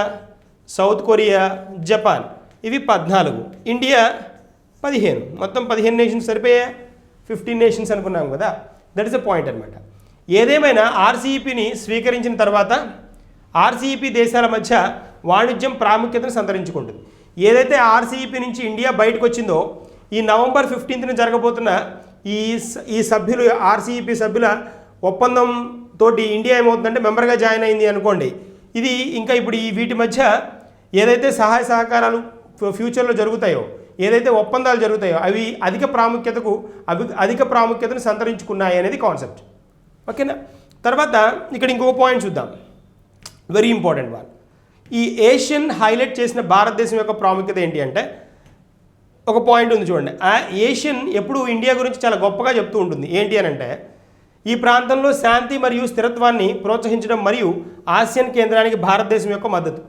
south Korea, Japan, ఇవి 14. ఇండియా 15. మొత్తం 15 నేషన్స్ సరిపోయా, 15 నేషన్స్ అనుకున్నాం కదా. దట్ ఈస్ అ పాయింట్ అనమాట. ఏదేమైనా ఆర్సీఈపీని స్వీకరించిన తర్వాత ఆర్సీఈపీ దేశాల మధ్య వాణిజ్యం ప్రాముఖ్యతను సంతరించుకుంటుంది. ఏదైతే ఆర్సీఈపీ నుంచి ఇండియా బయటకు వచ్చిందో ఈ నవంబర్ 15న జరగబోతున్న ఈ సభ్యులు ఆర్సీఈపీ సభ్యుల ఒప్పందం తోటి ఇండియా ఏమవుతుందంటే మెంబర్గా జాయిన్ అయింది అనుకోండి. ఇది ఇంకా ఇప్పుడు ఈ వీటి మధ్య ఏదైతే సహాయ సహకారాలు ఫ్యూచర్లో జరుగుతాయో, ఏదైతే ఒప్పందాలు జరుగుతాయో అవి అధిక ప్రాముఖ్యతను సంతరించుకున్నాయి అనేది కాన్సెప్ట్. ఓకేనా? తర్వాత ఇక్కడ ఇంకొక పాయింట్ చూద్దాం, వెరీ ఇంపార్టెంట్ వన్. ఈ ఏషియన్ హైలైట్ చేసిన భారతదేశం యొక్క ప్రాముఖ్యత ఏంటి అంటే ఒక పాయింట్ ఉంది చూడండి. ఆ ఏషియన్ ఎప్పుడు ఇండియా గురించి చాలా గొప్పగా చెప్తూ ఉంటుంది. ఏంటి అని అంటే ఈ ప్రాంతంలో శాంతి మరియు స్థిరత్వాన్ని ప్రోత్సహించడం మరియు ఆసియన్ కేంద్రానికి భారతదేశం యొక్క మద్దతు.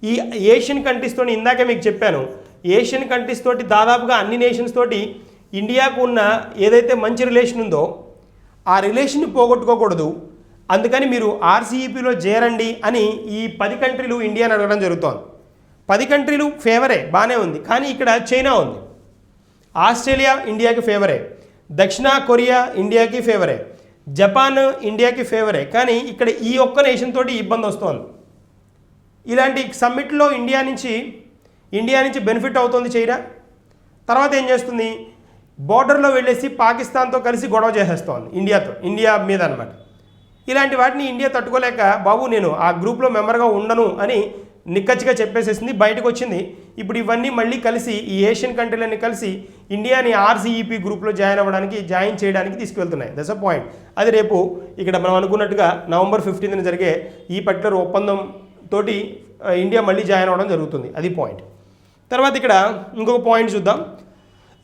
ఈ ఏషియన్ కంట్రీస్ తోటి ఇందాకే మీకు చెప్పాను, ఏషియన్ కంట్రీస్ తోటి దాదాపుగా అన్ని నేషన్స్ తోటి ఇండియాకు ఉన్న ఏదైతే మంచి రిలేషన్ ఉందో ఆ రిలేషన్ని పోగొట్టుకోకూడదు. అందుకని మీరు ఆర్సీఈపీలో చేరండి అని ఈ 10 కంట్రీలు ఇండియాని అడగడం జరుగుతోంది. 10 కంట్రీలు ఫేవరే, బాగానే ఉంది. కానీ ఇక్కడ చైనా ఉంది, ఆస్ట్రేలియా ఇండియాకి ఫేవరే, దక్షిణ కొరియా ఇండియాకి ఫేవరే, జపాన్ ఇండియాకి ఫేవరే. కానీ ఇక్కడ ఈ ఒక్క నేషన్ తోటి ఇబ్బంది వస్తుంది. ఇలాంటి సమ్మిట్లో ఇండియా నుంచి బెనిఫిట్ అవుతుంది చైనా. తర్వాత ఏం చేస్తుంది? బోర్డర్లో వెళ్ళేసి పాకిస్తాన్తో కలిసి గొడవ చేసేస్తోంది ఇండియా మీద అనమాట. ఇలాంటి వాటిని ఇండియా తట్టుకోలేక బాబు నేను ఆ గ్రూప్లో మెంబర్గా ఉండను అని నిక్కచ్చిగా చెప్పేసేసింది, బయటకు వచ్చింది. ఇప్పుడు ఇవన్నీ మళ్ళీ కలిసి ఈ ఏషియన్ కంట్రీలన్నీ కలిసి ఇండియాని ఆర్సీఈపీ గ్రూప్లో జాయిన్ చేయడానికి తీసుకువెళ్తున్నాయి. That's a point. అది రేపు ఇక్కడ మనం అనుకున్నట్టుగా నవంబర్ 15న జరిగే ఈ పర్టికులర్ ఒప్పందం తోటి ఇండియా మళ్ళీ జాయిన్ అవ్వడం జరుగుతుంది. అది పాయింట్. తర్వాత ఇక్కడ ఇంకొక పాయింట్ చూద్దాం.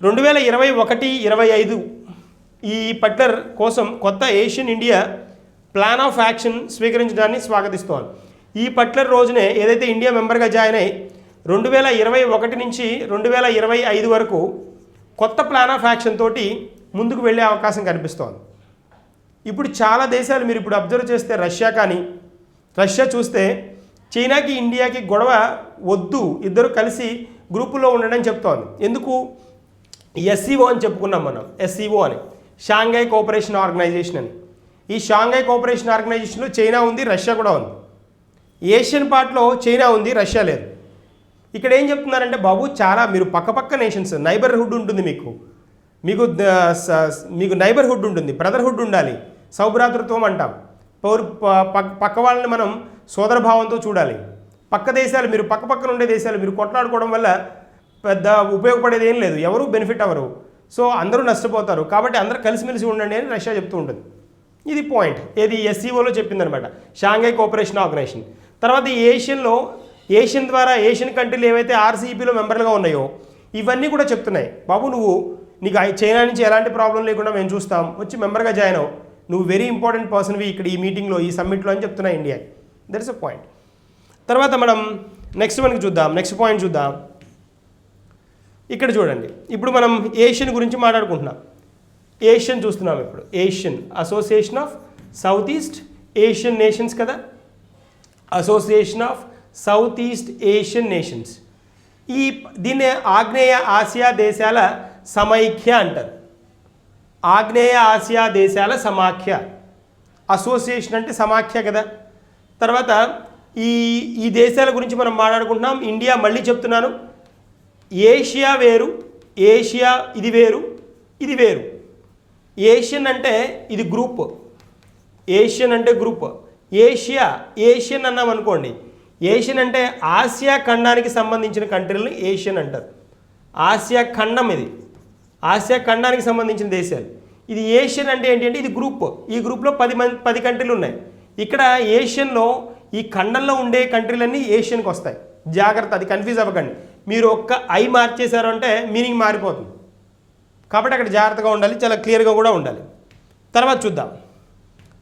2021-25 ఈ పర్టికులర్ కోసం కొత్త ASEAN India plan of action స్వీకరించడాన్ని స్వాగతిస్తోంది. ఈ పర్టికులర్ రోజునే ఏదైతే ఇండియా మెంబర్గా జాయిన్ అయ్యి 2021 నుంచి 2025 వరకు కొత్త ప్లాన్ ఆఫ్ యాక్షన్ తోటి ముందుకు వెళ్ళే అవకాశం కనిపిస్తోంది. ఇప్పుడు చాలా దేశాలు మీరు ఇప్పుడు అబ్జర్వ్ చేస్తే రష్యా చూస్తే చైనాకి ఇండియాకి గొడవ వద్దు, ఇద్దరు కలిసి గ్రూపులో ఉండడం చెప్తోంది. ఎందుకు? ఎస్సీఓ అని చెప్పుకున్నాం మనం, ఎస్సీఓ అని, షాంఘై కోఆపరేషన్ ఆర్గనైజేషన్ అని. ఈ షాంఘై కోఆపరేషన్ ఆర్గనైజేషన్లో చైనా ఉంది, రష్యా కూడా ఉంది. ఏషియన్ పార్ట్లో చైనా ఉంది, రష్యా లేదు. ఇక్కడ ఏం చెప్తున్నారంటే బాబు చాలా మీరు పక్కపక్క నేషన్స్, నైబర్హుడ్ ఉంటుంది, మీకు నైబర్హుడ్ ఉంటుంది, బ్రదర్హుడ్ ఉండాలి, సౌభ్రాతృత్వం అంటాం. పక్క వాళ్ళని మనం సోదరభావంతో చూడాలి. పక్క దేశాలు మీరు పక్కపక్కన ఉండే దేశాలు మీరు కొట్లాడుకోవడం వల్ల పెద్ద ఉపయోగపడేది ఏం లేదు, ఎవరు బెనిఫిట్ అవ్వరు. సో అందరూ నష్టపోతారు. కాబట్టి అందరూ కలిసిమెలిసి ఉండండి అని రష్యా చెప్తూ ఉంటుంది. ఇది పాయింట్. ఏది ఎస్సీఓలో చెప్పిందనమాట, షాంఘై కోఆపరేషన్ ఆర్గనైజేషన్. తర్వాత ఈ ఏషియన్ ద్వారా ఏషియన్ కంట్రీలు ఏవైతే ఆర్సీఈపీలో మెంబర్లుగా ఉన్నాయో ఇవన్నీ కూడా చెప్తున్నాయి, బాబు నీకు చైనా నుంచి ఎలాంటి ప్రాబ్లం లేకుండా మేము చూస్తాం, వచ్చి మెంబర్గా జాయిన్ అవ్వు, నువ్వు వెరీ ఇంపార్టెంట్ పర్సన్వి ఇక్కడ ఈ మీటింగ్లో, ఈ సమ్మిట్లో అని చెప్తున్నాయి India. That is a point. తర్వాత మనం నెక్స్ట్ పాయింట్ చూద్దాం. ఇక్కడ చూడండి, ఇప్పుడు మనం ఏషియన్ గురించి మాట్లాడుకుంటున్నాం. ఏషియన్ చూస్తున్నాం ఇప్పుడు. ASEAN association of south east Asian nations కదా, association of south east Asian nations. దీన్నే ఆగ్నేయ ఆసియా దేశాల సమైక్య అంటారు. ఆగ్నేయ ఆసియా దేశాల సమాఖ్య. అసోసియేషన్ అంటే సమాఖ్య కదా. తర్వాత ఈ ఈ దేశాల గురించి మనం మాట్లాడుకుంటున్నాం. ఇండియా మళ్ళీ చెప్తున్నాను, ఏషియా వేరు, ఏషియా ఇది వేరు, ఇది వేరు. ఏషియన్ అంటే ఇది గ్రూప్, ఏషియన్ అంటే గ్రూప్. ఏషియన్ అన్నాం అనుకోండి, ఏషియన్ అంటే ఆసియా ఖండానికి సంబంధించిన కంట్రీలను ఏషియన్ అంటారు. ఆసియా ఖండం, ఇది ఆసియా ఖండానికి సంబంధించిన దేశాలు. ఇది ఏషియన్ అంటే ఏంటి అంటే ఇది గ్రూప్. ఈ గ్రూప్లో 10 కంట్రీలు ఉన్నాయి. ఇక్కడ ఏషియన్లో ఈ ఖండంలో ఉండే కంట్రీలన్నీ ఏషియన్కి వస్తాయి. జాగ్రత్త, అది కన్ఫ్యూజ్ అవ్వకండి. మీరు ఒక్క ఐ మార్చేశారు అంటే మీనింగ్ మారిపోతుంది. కాబట్టి అక్కడ జాగ్రత్తగా ఉండాలి, చాలా క్లియర్గా కూడా ఉండాలి. తర్వాత చూద్దాం.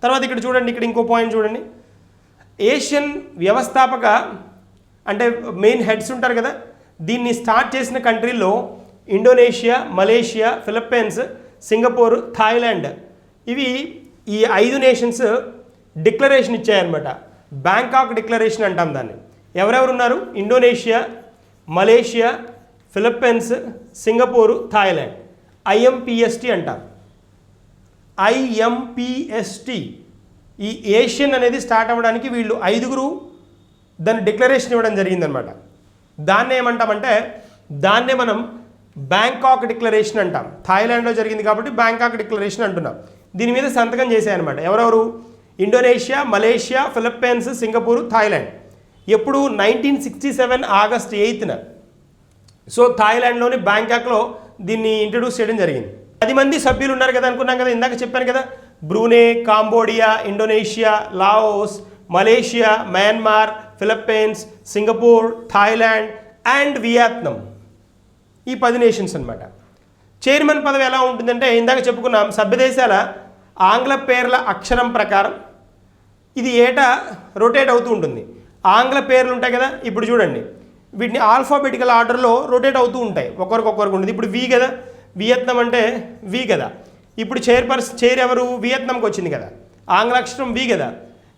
తర్వాత ఇక్కడ చూడండి, ఇక్కడ ఇంకో పాయింట్ చూడండి. ఏషియన్ వ్యవస్థాపక అంటే మెయిన్ హెడ్స్ ఉంటారు కదా, దీన్ని స్టార్ట్ చేసిన కంట్రీల్లో Indonesia, Malaysia, Philippines, Singapore, Thailand, ఇవి ఈ 5 నేషన్స్ డిక్లరేషన్ ఇచ్చాయన్నమాట. బ్యాంకాక్ డిక్లరేషన్ అంటాం దాన్ని. ఎవరెవరు ఉన్నారు? Indonesia, Malaysia, Philippines, Singapore, Thailand. IMPST అంటాం. IMPST. ఈ ఏషియన్ అనేది స్టార్ట్ అవ్వడానికి వీళ్ళు 5 దాన్ని డిక్లరేషన్ ఇవ్వడం జరిగిందనమాట. దాన్ని ఏమంటామంటే దాన్నే మనం బ్యాంకాక్ డిక్లరేషన్ అంటాం. థాయిలాండ్లో జరిగింది కాబట్టి బ్యాంకాక్ డిక్లరేషన్ అంటున్నాం. దీని మీద సంతకం చేశాయన్నమాట. ఎవరెవరు? Indonesia, Malaysia, Philippines, Singapore, Thailand. ఎప్పుడు? 1967 ఆగస్ట్ 8న. సో థాయిలాండ్లోని బ్యాంకాక్లో దీన్ని ఇంట్రడ్యూస్ చేయడం జరిగింది. 10 మంది సభ్యులు ఉన్నారు కదా అనుకున్నాం కదా, ఇందాక చెప్పాను కదా. బ్రూనే, Cambodia, Indonesia, Laos, Malaysia, Myanmar, Philippines, Singapore, Thailand and Vietnam. ఈ 10 నేషన్స్ అనమాట. చైర్మన్ పదవి ఎలా ఉంటుందంటే ఇందాక చెప్పుకున్నాం, సభ్యదేశాల ఆంగ్ల పేర్ల అక్షరం ప్రకారం ఇది ఏటా రొటేట్ అవుతూ ఉంటుంది. ఆంగ్ల పేర్లు ఉంటాయి కదా, ఇప్పుడు చూడండి, వీటిని ఆల్ఫాబెటికల్ ఆర్డర్లో రొటేట్ అవుతూ ఉంటాయి, ఒక్కొక్కరికి ఉంటుంది. ఇప్పుడు వి కదా, వియత్నాం అంటే వి కదా. ఇప్పుడు చైర్ ఎవరు? వియత్నాంకి వచ్చింది కదా, ఆంగ్ల అక్షరం వి కదా.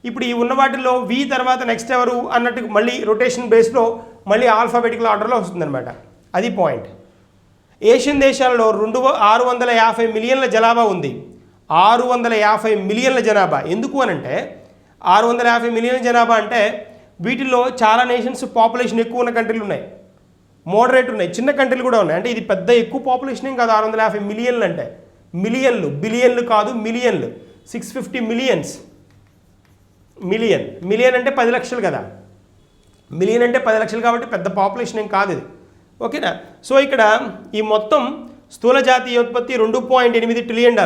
ఇప్పుడు ఈ ఉన్న వాటిల్లో వి తర్వాత నెక్స్ట్ ఎవరు అన్నట్టు మళ్ళీ రొటేషన్ బేస్లో మళ్ళీ ఆల్ఫాబెటికల్ ఆర్డర్లో వస్తుందన్నమాట. అది పాయింట్. ఏషియన్ దేశాలలో 650 మిలియన్ల జనాభా ఉంది. 650 మిలియన్ల జనాభా. ఎందుకు అనంటే 650 మిలియన్ల జనాభా అంటే వీటిల్లో చాలా నేషన్స్ పాపులేషన్ ఎక్కువ ఉన్న కంట్రీలు ఉన్నాయి, మోడరేట్ ఉన్నాయి, చిన్న కంట్రీలు కూడా ఉన్నాయి. అంటే ఇది పెద్ద ఎక్కువ పాపులేషన్ ఏం కాదు. 650 మిలియన్లు అంటే మిలియన్లు, బిలియన్లు కాదు, మిలియన్లు. 650 మిలియన్స్. మిలియన్ అంటే 10 లక్షలు కదా, మిలియన్ అంటే 10 లక్షలు కాబట్టి పెద్ద పాపులేషన్ ఏం కాదు ఇది. ఓకేనా? సో ఇక్కడ ఈ మొత్తం స్థూల జాతీయోత్పత్తి $2.8 ట్రిలియన్.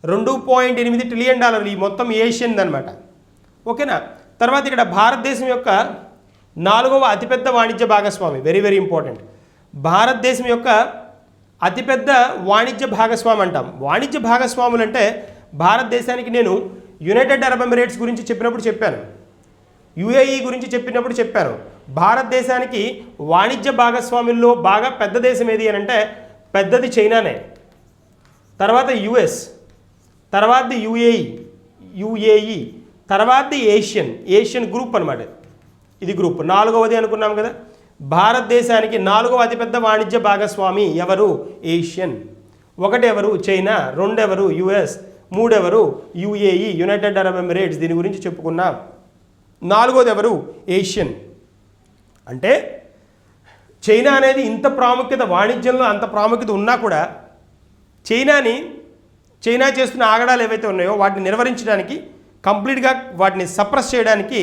$2.8 ట్రిలియన్ ఈ మొత్తం ఏషియన్ అనమాట. ఓకేనా? తర్వాత ఇక్కడ భారతదేశం యొక్క 4వ అతిపెద్ద వాణిజ్య భాగస్వామి, వెరీ వెరీ ఇంపార్టెంట్. భారతదేశం యొక్క అతిపెద్ద వాణిజ్య భాగస్వామి అంటాం. వాణిజ్య భాగస్వాములు అంటే భారతదేశానికి నేను యునైటెడ్ అరబ్ ఎమిరేట్స్ గురించి చెప్పినప్పుడు చెప్పాను, UAE గురించి చెప్పినప్పుడు చెప్పాను. భారతదేశానికి వాణిజ్య భాగస్వాముల్లో బాగా పెద్ద దేశం ఏది అని అంటే పెద్దది చైనానే, తర్వాత US, తర్వాత UAE, తర్వాత ఏషియన్ గ్రూప్ అనమాట. ఇది గ్రూప్ 4వది అనుకున్నాం కదా. భారతదేశానికి 4వ అతిపెద్ద వాణిజ్య భాగస్వామి ఎవరు? ఏషియన్. 1 ఎవరు? చైనా. 2 ఎవరు? US. 3 ఎవరు? UAE, United Arab Emirates. దీని గురించి చెప్పుకున్నాం. 4వది ఎవరు? ఏషియన్. అంటే చైనా అనేది ఇంత ప్రాముఖ్యత, వాణిజ్యంలో అంత ప్రాముఖ్యత ఉన్నా కూడా చైనా చేస్తున్న ఆగడాలు ఏవైతే ఉన్నాయో వాటిని నిర్వహించడానికి, కంప్లీట్గా వాటిని సప్రెస్ చేయడానికి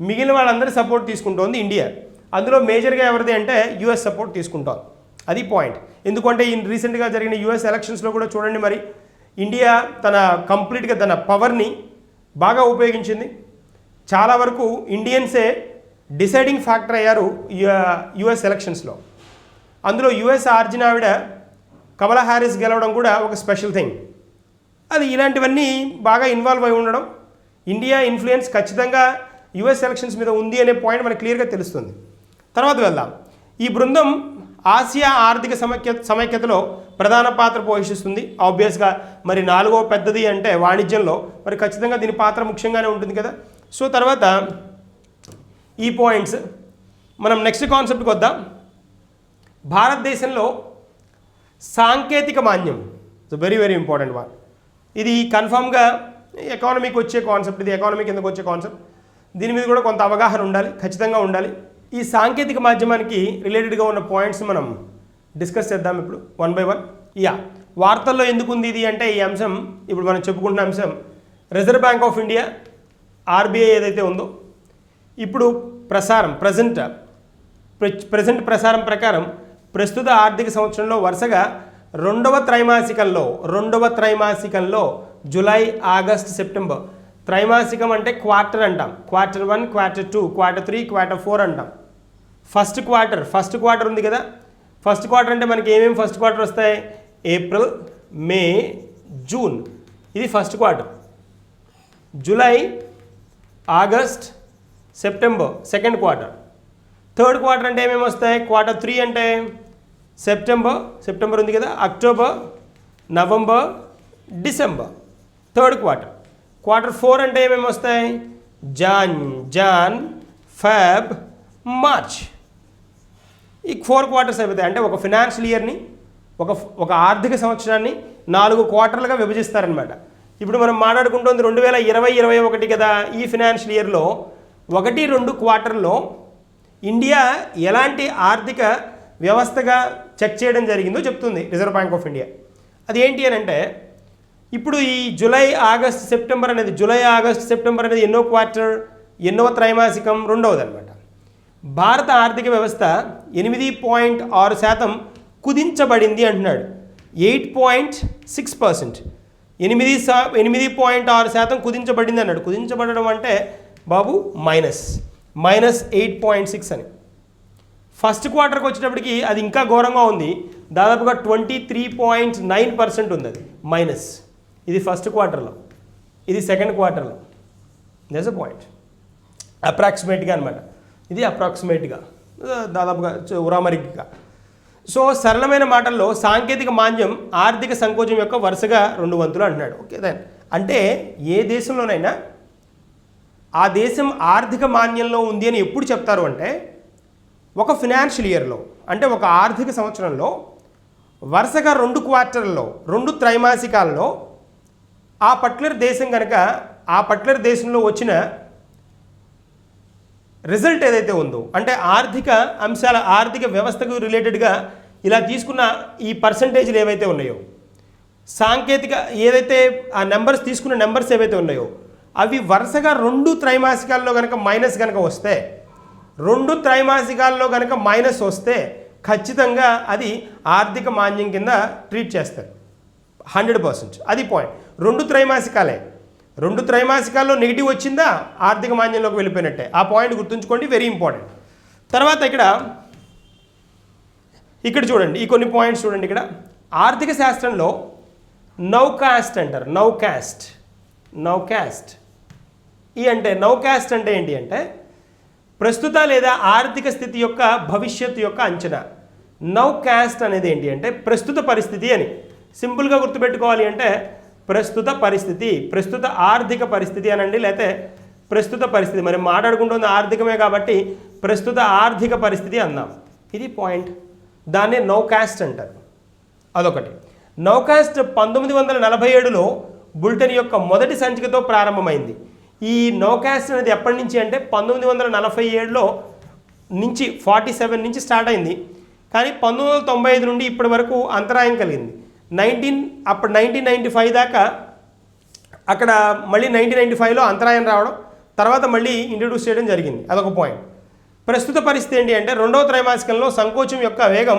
మిగిలిన వాళ్ళందరూ సపోర్ట్ తీసుకుంటోంది ఇండియా. అందులో మేజర్గా ఎవరిది అంటే US సపోర్ట్ తీసుకుంటాం. అది పాయింట్. ఎందుకంటే ఈ రీసెంట్గా జరిగిన US ఎలక్షన్స్లో కూడా చూడండి, మరి ఇండియా తన కంప్లీట్గా తన పవర్ని బాగా ఉపయోగించింది. చాలా వరకు ఇండియన్సే డిసైడింగ్ ఫ్యాక్టర్ అయ్యారు US ఎలక్షన్స్లో. అందులో US ఆర్జిన్ ఆవిడ కమలా హ్యారిస్ గెలవడం కూడా ఒక స్పెషల్ థింగ్. అది ఇలాంటివన్నీ బాగా ఇన్వాల్వ్ అయి ఉండడం, ఇండియా ఇన్ఫ్లుయెన్స్ ఖచ్చితంగా US ఎలక్షన్స్ మీద ఉంది అనే పాయింట్ మనకు క్లియర్గా తెలుస్తుంది. తర్వాత వెళ్దాం. ఈ బృందం ఆసియా ఆర్థిక సమైక్యతలో ప్రధాన పాత్ర పోషిస్తుంది. ఆబ్వియస్గా మరి 4వ పెద్దది అంటే వాణిజ్యంలో మరి ఖచ్చితంగా దీని పాత్ర ముఖ్యంగానే ఉంటుంది కదా. సో తర్వాత ఈ పాయింట్స్ మనం నెక్స్ట్ కాన్సెప్ట్కి వద్దాం. భారతదేశంలో సాంకేతిక మాన్యం, so very very important one. ఇది కన్ఫామ్గా ఎకానమీకి వచ్చే కాన్సెప్ట్, ఇది ఎకానమీ కిందకు వచ్చే కాన్సెప్ట్. దీని మీద కూడా కొంత అవగాహన ఉండాలి, ఖచ్చితంగా ఉండాలి. ఈ సాంకేతిక మాధ్యమానికి రిలేటెడ్గా ఉన్న పాయింట్స్ మనం డిస్కస్ చేద్దాం ఇప్పుడు వన్ బై వన్. వార్తల్లో ఎందుకు ఉంది ఇది అంటే ఈ అంశం ఇప్పుడు మనం చెప్పుకుంటున్న అంశం reserve Bank of India RBI ఏదైతే ఉందో ఇప్పుడు ప్రజెంట్ ప్రసారం ప్రకారం ప్రస్తుత ఆర్థిక సంవత్సరంలో వరుసగా రెండవ త్రైమాసికంలో జూలై, ఆగస్ట్, సెప్టెంబర్, త్రైమాసికం అంటే క్వార్టర్ అంటాం, క్వార్టర్ 1, క్వార్టర్ 2, క్వార్టర్ 3, క్వార్టర్ 4 అంటాం. ఫస్ట్ క్వార్టర్ ఉంది కదా, ఫస్ట్ క్వార్టర్ అంటే మనకి ఏమేమి ఫస్ట్ క్వార్టర్ వస్తాయి? ఏప్రిల్, మే, జూన్, ఇది first quarter. July, August, September second quarter. Third quarter అంటే ఏమేమి వస్తాయి? క్వార్టర్ 3 అంటే సెప్టెంబర్ ఉంది కదా, October, November, December third quarter. Quarter 4 అంటే ఏమేమి వస్తాయి? Jan, Feb, March. ఈ 4 క్వార్టర్స్ అయిపోతాయి. అంటే ఒక ఫినాన్షియల్ ఇయర్ని ఒక ఆర్థిక సంవత్సరాన్ని 4 క్వార్టర్లుగా విభజిస్తారనమాట. ఇప్పుడు మనం మాట్లాడుకుంటుంది 2020-21 కదా. ఈ ఫినాన్షియల్ ఇయర్లో 1-2 క్వార్టర్లో ఇండియా ఎలాంటి ఆర్థిక వ్యవస్థగా చెక్ చేయడం జరిగిందో చెప్తుంది రిజర్వ్ బ్యాంక్ ఆఫ్ ఇండియా. అది ఏంటి అని అంటే ఇప్పుడు ఈ జూలై, ఆగస్ట్, సెప్టెంబర్ అనేది ఎన్నో క్వార్టర్, ఎన్నో త్రైమాసికం? రెండవది అనమాట. భారత ఆర్థిక వ్యవస్థ 8.6% కుదించబడింది అంటున్నాడు. 8.6%, 8.6% కుదించబడింది అన్నాడు. కుదించబడడం అంటే బాబు -8.6 అని. ఫస్ట్ క్వార్టర్కి వచ్చేటప్పటికి అది ఇంకా ఘోరంగా ఉంది, దాదాపుగా 23.9% ఉంది. అది మైనస్. ఇది ఫస్ట్ క్వార్టర్లో, ఇది సెకండ్ క్వార్టర్లో. That's a point. అప్రాక్సిమేట్గా అనమాట, ఇది అప్రాక్సిమేట్గా దాదాపుగా ఉరామరిగ్గా. సో సరళమైన మాటల్లో సాంకేతిక మాంద్యం ఆర్థిక సంకోచం యొక్క వరుసగా 2 వంతులు అంటున్నాడు. ఓకే దెన్ అంటే ఏ దేశంలోనైనా ఆ దేశం ఆర్థిక మాంద్యంలో ఉంది అని ఎప్పుడు చెప్తారు అంటే ఒక ఫినాన్షియల్ ఇయర్లో, అంటే ఒక ఆర్థిక సంవత్సరంలో వరుసగా 2 క్వార్టర్లలో, 2 త్రైమాసికాలలో ఆ పర్టికులర్ దేశం కనుక ఆ పర్టికులర్ దేశంలో వచ్చిన రిజల్ట్ ఏదైతే ఉందో, అంటే ఆర్థిక అంశాల ఆర్థిక వ్యవస్థకు రిలేటెడ్గా ఇలా తీసుకున్న ఈ పర్సంటేజ్లు ఏవైతే ఉన్నాయో, సాంకేతిక ఏదైతే ఆ నెంబర్స్ తీసుకున్న నెంబర్స్ ఏవైతే ఉన్నాయో అవి వరుసగా 2 త్రైమాసికాల్లో కనుక మైనస్ కనుక వస్తే, 2 త్రైమాసికాల్లో కనుక మైనస్ వస్తే ఖచ్చితంగా అది ఆర్థిక మాంద్యం కింద ట్రీట్ చేస్తారు 100%. అది పాయింట్. 2 త్రైమాసికాలే, 2 త్రైమాసికాల్లో నెగిటివ్ వచ్చిందా ఆర్థిక మాంద్యంలోకి వెళ్ళిపోయినట్టే. ఆ పాయింట్ గుర్తుంచుకోండి, వెరీ ఇంపార్టెంట్. తర్వాత ఇక్కడ చూడండి, ఈ కొన్ని పాయింట్స్ చూడండి. ఇక్కడ ఆర్థిక శాస్త్రంలో నౌకాస్ట్ అంటారు. నౌకాస్ట్ అంటే నౌకాస్ట్ అంటే ఏంటి అంటే ప్రస్తుత లేదా ఆర్థిక స్థితి యొక్క భవిష్యత్తు యొక్క అంచనా. నౌకాస్ట్ అనేది ఏంటి అంటే ప్రస్తుత పరిస్థితి అని సింపుల్గా గుర్తుపెట్టుకోవాలి. అంటే ప్రస్తుత పరిస్థితి, ప్రస్తుత ఆర్థిక పరిస్థితి అనండి, లేకపోతే ప్రస్తుత పరిస్థితి. మరి మాట్లాడుకుంటుంది ఆర్థికమే కాబట్టి ప్రస్తుత ఆర్థిక పరిస్థితి అందాం. ఇది పాయింట్. దాన్నే నౌకాస్ట్ అంటారు. అదొకటి. నౌకాస్ట్ 1947లో బులెటిన్ యొక్క మొదటి సంచికతో ప్రారంభమైంది. ఈ నౌకాస్ట్ అనేది ఎప్పటి నుంచి అంటే 1947లో నుంచి 47 నుంచి స్టార్ట్ అయింది. కానీ 1995 నుండి ఇప్పటి వరకు అంతరాయం కలిగింది. 1995 దాకా అక్కడ మళ్ళీ 1995లో అంతరాయం రావడం, తర్వాత మళ్ళీ ఇంట్రడ్యూస్ చేయడం జరిగింది. అదొక పాయింట్. ప్రస్తుత పరిస్థితి ఏంటి అంటే 2వ త్రైమాసికంలో సంకోచం యొక్క వేగం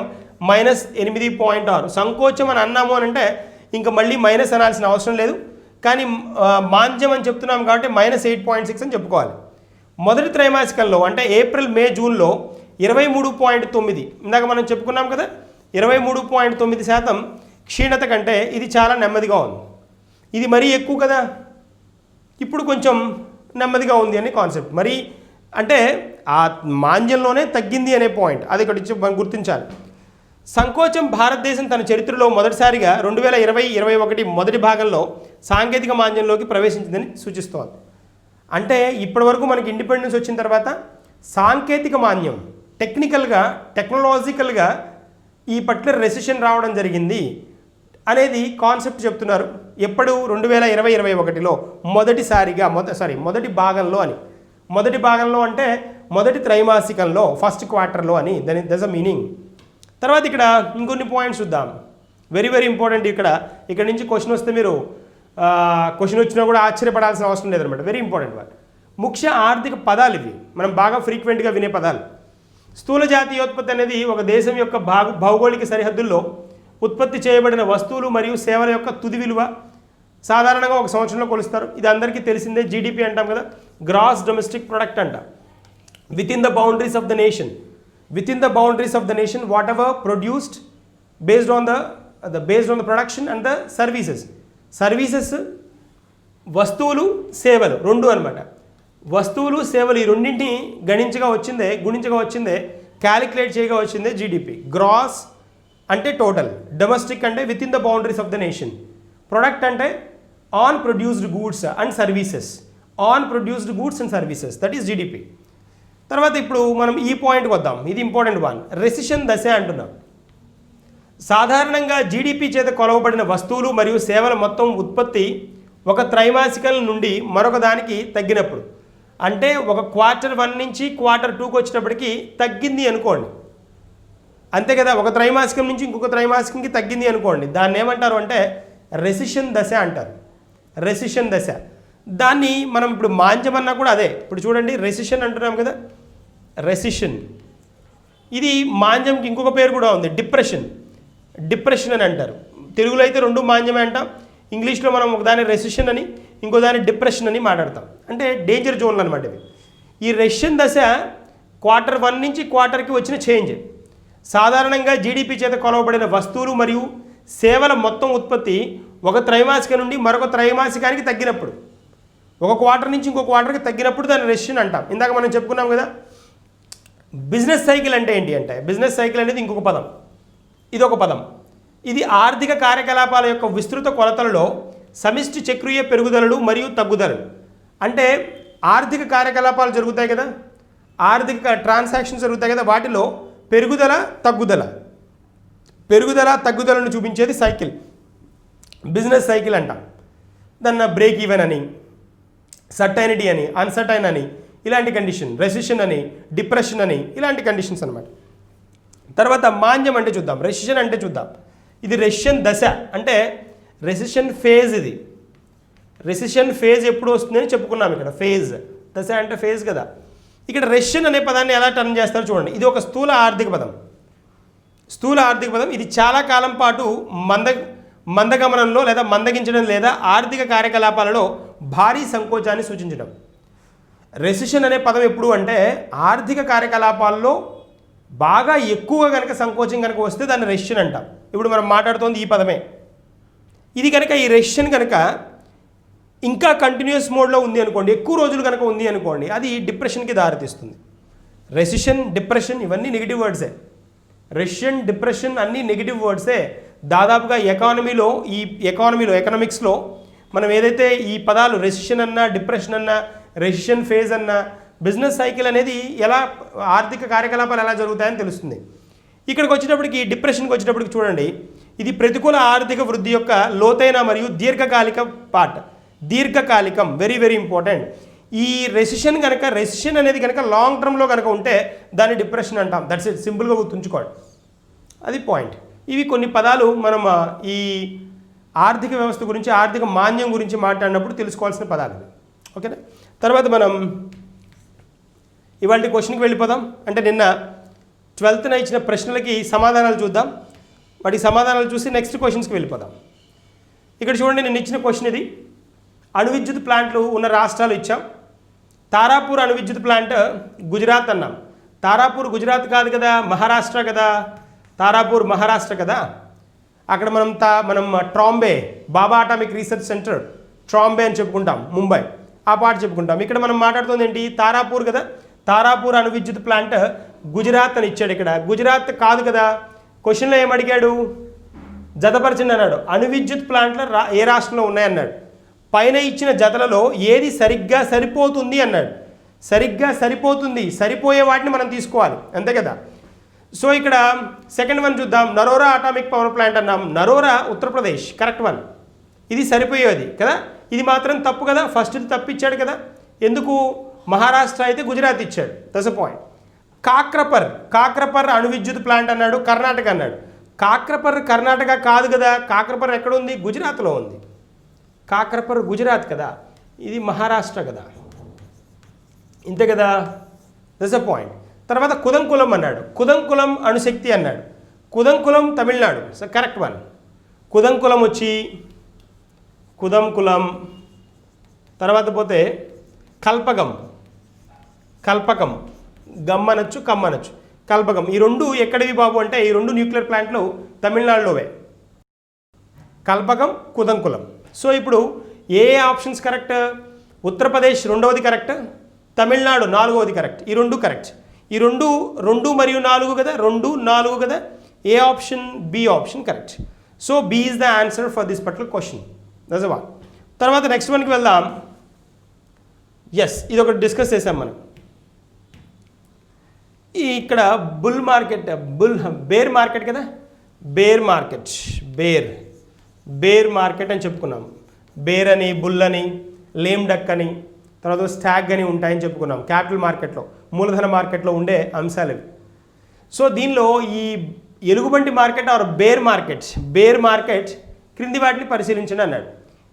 -8.6. సంకోచం అని అన్నాము అని అంటే ఇంకా మళ్ళీ మైనస్ అనాల్సిన అవసరం లేదు. కానీ మాంద్యం అని చెప్తున్నాం కాబట్టి -8.6 అని చెప్పుకోవాలి. మొదటి త్రైమాసికంలో అంటే ఏప్రిల్, మే, జూన్లో 23.9. ఇందాక మనం చెప్పుకున్నాం కదా, 23.9% క్షీణత కంటే ఇది చాలా నెమ్మదిగా ఉంది. ఇది మరీ ఎక్కువ కదా, ఇప్పుడు కొంచెం నెమ్మదిగా ఉంది అనే కాన్సెప్ట్. మరి అంటే ఆ మాంద్యంలోనే తగ్గింది అనే పాయింట్, అది ఒకటి మనం గుర్తించాలి. సంకోచం భారతదేశం తన చరిత్రలో మొదటిసారిగా 2020-21 మొదటి భాగంలో సాంకేతిక మాంద్యంలోకి ప్రవేశించిందని సూచిస్తోంది. అంటే ఇప్పటివరకు మనకి ఇండిపెండెన్స్ వచ్చిన తర్వాత సాంకేతిక మాంద్యం టెక్నాలజికల్గా ఈ పర్టికులర్ రెసిషన్ రావడం జరిగింది అనేది కాన్సెప్ట్ చెప్తున్నారు. ఎప్పుడు 2020-21లో మొదటి భాగంలో అని. మొదటి భాగంలో అంటే మొదటి త్రైమాసికంలో, ఫస్ట్ క్వార్టర్లో అని దట్స్ అ మీనింగ్. తర్వాత ఇక్కడ ఇంకొన్ని పాయింట్స్ చూద్దాం. Very very important. ఇక్కడ నుంచి క్వశ్చన్ వస్తే మీరు క్వశ్చన్ వచ్చినా కూడా ఆశ్చర్యపడాల్సిన అవసరం లేదనమాట. Very important one. ముఖ్య ఆర్థిక పదాలు ఇవి, మనం బాగా ఫ్రీక్వెంట్గా వినే పదాలు. స్థూల జాతీయోత్పత్తి అనేది ఒక దేశం యొక్క భౌగోళిక సరిహద్దుల్లో ఉత్పత్తి చేయబడిన వస్తువులు మరియు సేవల యొక్క తుది విలువ. సాధారణంగా ఒక సంవత్సరంలో కొలుస్తారు. ఇది అందరికీ తెలిసిందే. జీడిపి అంటాం కదా, గ్రాస్ డొమెస్టిక్ ప్రొడక్ట్ అంట. With in the boundaries of the nation, within the boundaries of the nation, whatever produced based on the production and the services వస్తువులు సేవలు రెండు అనమాట. వస్తువులు సేవలు ఈ రెండింటిని గుణించగా వచ్చిందే క్యాలిక్యులేట్ చేయగా వచ్చిందే జీడిపి. గ్రాస్ అంటే టోటల్, డొమెస్టిక్ అంటే within the boundaries of the nation, product అంటే on produced goods and services, that is GDP. తర్వాత ఇప్పుడు మనం ఈ పాయింట్కి వద్దాం. ఇది ఇంపార్టెంట్ వన్. రెసిషన్ దశ అంటున్నాం. సాధారణంగా జీడిపి చేత కొలవబడిన వస్తువులు మరియు సేవల మొత్తం ఉత్పత్తి ఒక త్రైమాసికం నుండి మరొక దానికి తగ్గినప్పుడు, అంటే ఒక Q1 నుంచి Q2కి వచ్చేటప్పటికి తగ్గింది అనుకోండి, అంతే కదా. ఒక త్రైమాసికం నుంచి ఇంకొక త్రైమాసికంకి తగ్గింది అనుకోండి, దాన్ని ఏమంటారు అంటే రెసిషన్ దశ అంటారు. రెసిషన్ దశ. దాన్ని మనం ఇప్పుడు మాంద్యం కూడా అదే. ఇప్పుడు చూడండి, రెసిషన్ అంటున్నాం కదా, రెసిషన్. ఇది మాంద్యంకి ఇంకొక పేరు కూడా ఉంది, డిప్రెషన్ అని అంటారు. తెలుగులో అయితే రెండు మాంద్యమే అంటాం, ఇంగ్లీష్లో మనం ఒకదాని రెసిషన్ అని ఇంకో దాని డిప్రెషన్ అని మాట్లాడతాం. అంటే డేంజర్ జోన్లు అనమాట ఇవి. ఈ రెసిషన్ దశ Q1 నుంచి క్వార్టర్కి వచ్చిన చేంజ్. సాధారణంగా జీడిపి చేత కొలవబడిన వస్తువులు మరియు సేవల మొత్తం ఉత్పత్తి ఒక త్రైమాసిక నుండి మరొక త్రైమాసికానికి తగ్గినప్పుడు, ఒక క్వార్టర్ నుంచి ఇంకో క్వార్టర్కి తగ్గినప్పుడు దాన్ని రెసిషన్ అంటాం. ఇందాక మనం చెప్పుకున్నాం కదా. బిజినెస్ సైకిల్ అంటే ఏంటి అంటే, బిజినెస్ సైకిల్ అనేది ఇంకొక పదం, ఇదొక పదం. ఇది ఆర్థిక కార్యకలాపాల యొక్క విస్తృత కొలతలలో సమిష్టి చక్రీయ పెరుగుదలలు మరియు తగ్గుదలలు. అంటే ఆర్థిక కార్యకలాపాలు జరుగుతాయి కదా, ఆర్థిక ట్రాన్సాక్షన్స్ జరుగుతాయి కదా, వాటిలో పెరుగుదల తగ్గుదలను చూపించేది సైకిల్, బిజినెస్ సైకిల్ అంటాం. దాన్ని బ్రేక్ ఈవెన్ అని, సర్టైనిటీ అని, అన్సర్టైన్ అని, ఇలాంటి కండిషన్, రెసిషన్ అని, డిప్రెషన్ అని, ఇలాంటి కండిషన్స్ అనమాట. తర్వాత మాంద్యం అంటే చూద్దాం, రెసిషన్ అంటే చూద్దాం. ఇది రెసిషన్ దశ అంటే రెసిషన్ ఫేజ్. ఇది రెసిషన్ ఫేజ్ ఎప్పుడు వస్తుందని చెప్పుకున్నాం. ఇక్కడ ఫేజ్, దశ అంటే ఫేజ్ కదా. ఇక్కడ రెసిషన్ అనే పదాన్ని ఎలా టర్న్ చేస్తారో చూడండి. ఇది ఒక స్థూల ఆర్థిక పదం. ఇది చాలా కాలం పాటు మందగమనంలో లేదా మందగించడం లేదా ఆర్థిక కార్యకలాపాలలో భారీ సంకోచాన్ని సూచించడం. రెసిషన్ అనే పదం ఎప్పుడు అంటే ఆర్థిక కార్యకలాపాల్లో బాగా ఎక్కువగా కనుక సంకోచం కనుక వస్తే దాన్ని రెసిషన్ అంటాం. ఇప్పుడు మనం మాట్లాడుతోంది ఈ పదమే. ఇది కనుక ఈ రెసిషన్ కనుక ఇంకా కంటిన్యూస్ మోడ్లో ఉంది అనుకోండి, ఎక్కువ రోజులు కనుక ఉంది అనుకోండి, అది డిప్రెషన్కి దారితీస్తుంది. రెసిషన్, డిప్రెషన్ ఇవన్నీ నెగిటివ్ వర్డ్సే. రెసిషన్, డిప్రెషన్ అన్నీ నెగిటివ్ వర్డ్సే. దాదాపుగా ఎకనామిక్స్లో మనం ఏదైతే ఈ పదాలు రెసిషన్ అన్నా, డిప్రెషన్ అన్నా, రెసిషన్ ఫేజ్ అన్నా, బిజినెస్ సైకిల్ అనేది ఎలా ఆర్థిక కార్యకలాపాలు ఎలా జరుగుతాయని తెలుస్తుంది. ఇక్కడికి వచ్చేటప్పటికి, డిప్రెషన్కి వచ్చేటప్పటికి చూడండి, ఇది ప్రతికూల ఆర్థిక వృద్ధి యొక్క లోతైన మరియు దీర్ఘకాలికం. Very very important. ఈ రెసిషన్ అనేది కనుక లాంగ్ టర్మ్లో కనుక ఉంటే దాన్ని డిప్రెషన్ అంటాం. దట్స్ ఇట్, సింపుల్గా గుర్తుంచుకోండి, అది పాయింట్. ఇవి కొన్ని పదాలు మనం ఈ ఆర్థిక వ్యవస్థ గురించి, ఆర్థిక మాంద్యం గురించి మాట్లాడినప్పుడు తెలుసుకోవాల్సిన పదాలు. ఓకేనా. తర్వాత మనం ఇవాళ క్వశ్చన్కి వెళ్ళిపోదాం. అంటే నిన్న 12th ఇచ్చిన ప్రశ్నలకి సమాధానాలు చూద్దాం. వాటికి సమాధానాలు చూసి నెక్స్ట్ క్వశ్చన్స్కి వెళ్ళిపోదాం. ఇక్కడ చూడండి, నేను ఇచ్చిన క్వశ్చన్ ఇది. అణు విద్యుత్ ప్లాంట్లు ఉన్న రాష్ట్రాలు ఇచ్చాం. తారాపూర్ అణు విద్యుత్ ప్లాంట్ గుజరాత్ అన్నాం. తారాపూర్ గుజరాత్ కాదు కదా, మహారాష్ట్ర కదా. తారాపూర్ మహారాష్ట్ర కదా. అక్కడ మనం ట్రాంబే, బాబా అటామిక్ రీసెర్చ్ సెంటర్ ట్రాంబే అని చెప్పుకుంటాం, ముంబై, ఆ పాట చెప్పుకుంటాం. ఇక్కడ మనం మాట్లాడుతుంది ఏంటి, తారాపూర్ కదా. తారాపూర్ అణు విద్యుత్ ప్లాంట్ గుజరాత్ అని ఇచ్చాడు. ఇక్కడ గుజరాత్ కాదు కదా. క్వశ్చన్లో ఏమడిగాడు, జతపరచండి అన్నాడు. అణు విద్యుత్ ప్లాంట్లు ఏ రాష్ట్రంలో ఉన్నాయన్నాడు. పైన ఇచ్చిన జతలలో ఏది సరిగ్గా సరిపోతుంది అన్నాడు. సరిగ్గా సరిపోతుంది, సరిపోయే వాటిని మనం తీసుకోవాలి, అంతే కదా. సో ఇక్కడ సెకండ్ వన్ చూద్దాం. నరోరా అటామిక్ పవర్ ప్లాంట్ అన్నాం. Narora Uttar Pradesh, correct one. ఇది సరిపోయేది కదా. ఇది మాత్రం తప్పు కదా, ఫస్ట్ది తప్పిచ్చాడు కదా. ఎందుకు, మహారాష్ట్ర అయితే గుజరాత్ ఇచ్చాడు. That's a point. కాక్రపర్ అణు విద్యుత్ ప్లాంట్ అన్నాడు, కర్ణాటక అన్నాడు. కాక్రపర్ కర్ణాటక కాదు కదా, కాక్రపర్ ఎక్కడ ఉంది? గుజరాత్లో ఉంది. కాక్రపర్ గుజరాత్ కదా, ఇది మహారాష్ట్ర కదా, ఇంతే కదా. That's a point. తర్వాత కుదంకులం అన్నాడు, కుదంకులం అణుశక్తి అన్నాడు. కుదంకులం తమిళనాడు, సో కరెక్ట్ వన్. కుదంకులం వచ్చి కుదంకులం. తర్వాత పోతే కల్పకం గమ్మనొచ్చు కమ్మనొచ్చు, కల్పకం. ఈ రెండు ఎక్కడివి బాబు అంటే ఈ రెండు న్యూక్లియర్ ప్లాంట్లు తమిళనాడులోవే, కల్పకం కుదంకులం. సో ఇప్పుడు ఏ ఆప్షన్స్ కరెక్ట్? ఉత్తరప్రదేశ్ రెండవది కరెక్ట్, తమిళనాడు నాలుగవది కరెక్ట్. ఈ రెండు కరెక్ట్. ఈ రెండు మరియు 4 కదా, 2 4 కదా. A option? B option correct. So B is the answer for this particular question. That's one. తర్వాత నెక్స్ట్ వన్కి వెళ్దాం. ఎస్, ఇది ఒకటి డిస్కస్ చేసాం మనం. ఇక్కడ బుల్ మార్కెట్, బేర్ మార్కెట్ కదా, బేర్ మార్కెట్ అని చెప్పుకున్నాం. బేర్ అని, బుల్ అని, లేమ్ డక్ అని, తర్వాత స్టాగ్ అని ఉంటాయని చెప్పుకున్నాం. క్యాపిటల్ మార్కెట్లో, మూలధన మార్కెట్లో ఉండే అంశాలు ఇవి. సో దీనిలో ఈ ఎలుగుబంటి మార్కెట్ ఆర్ బేర్ మార్కెట్ క్రింది వాటిని పరిశీలించండి అన్నాడు.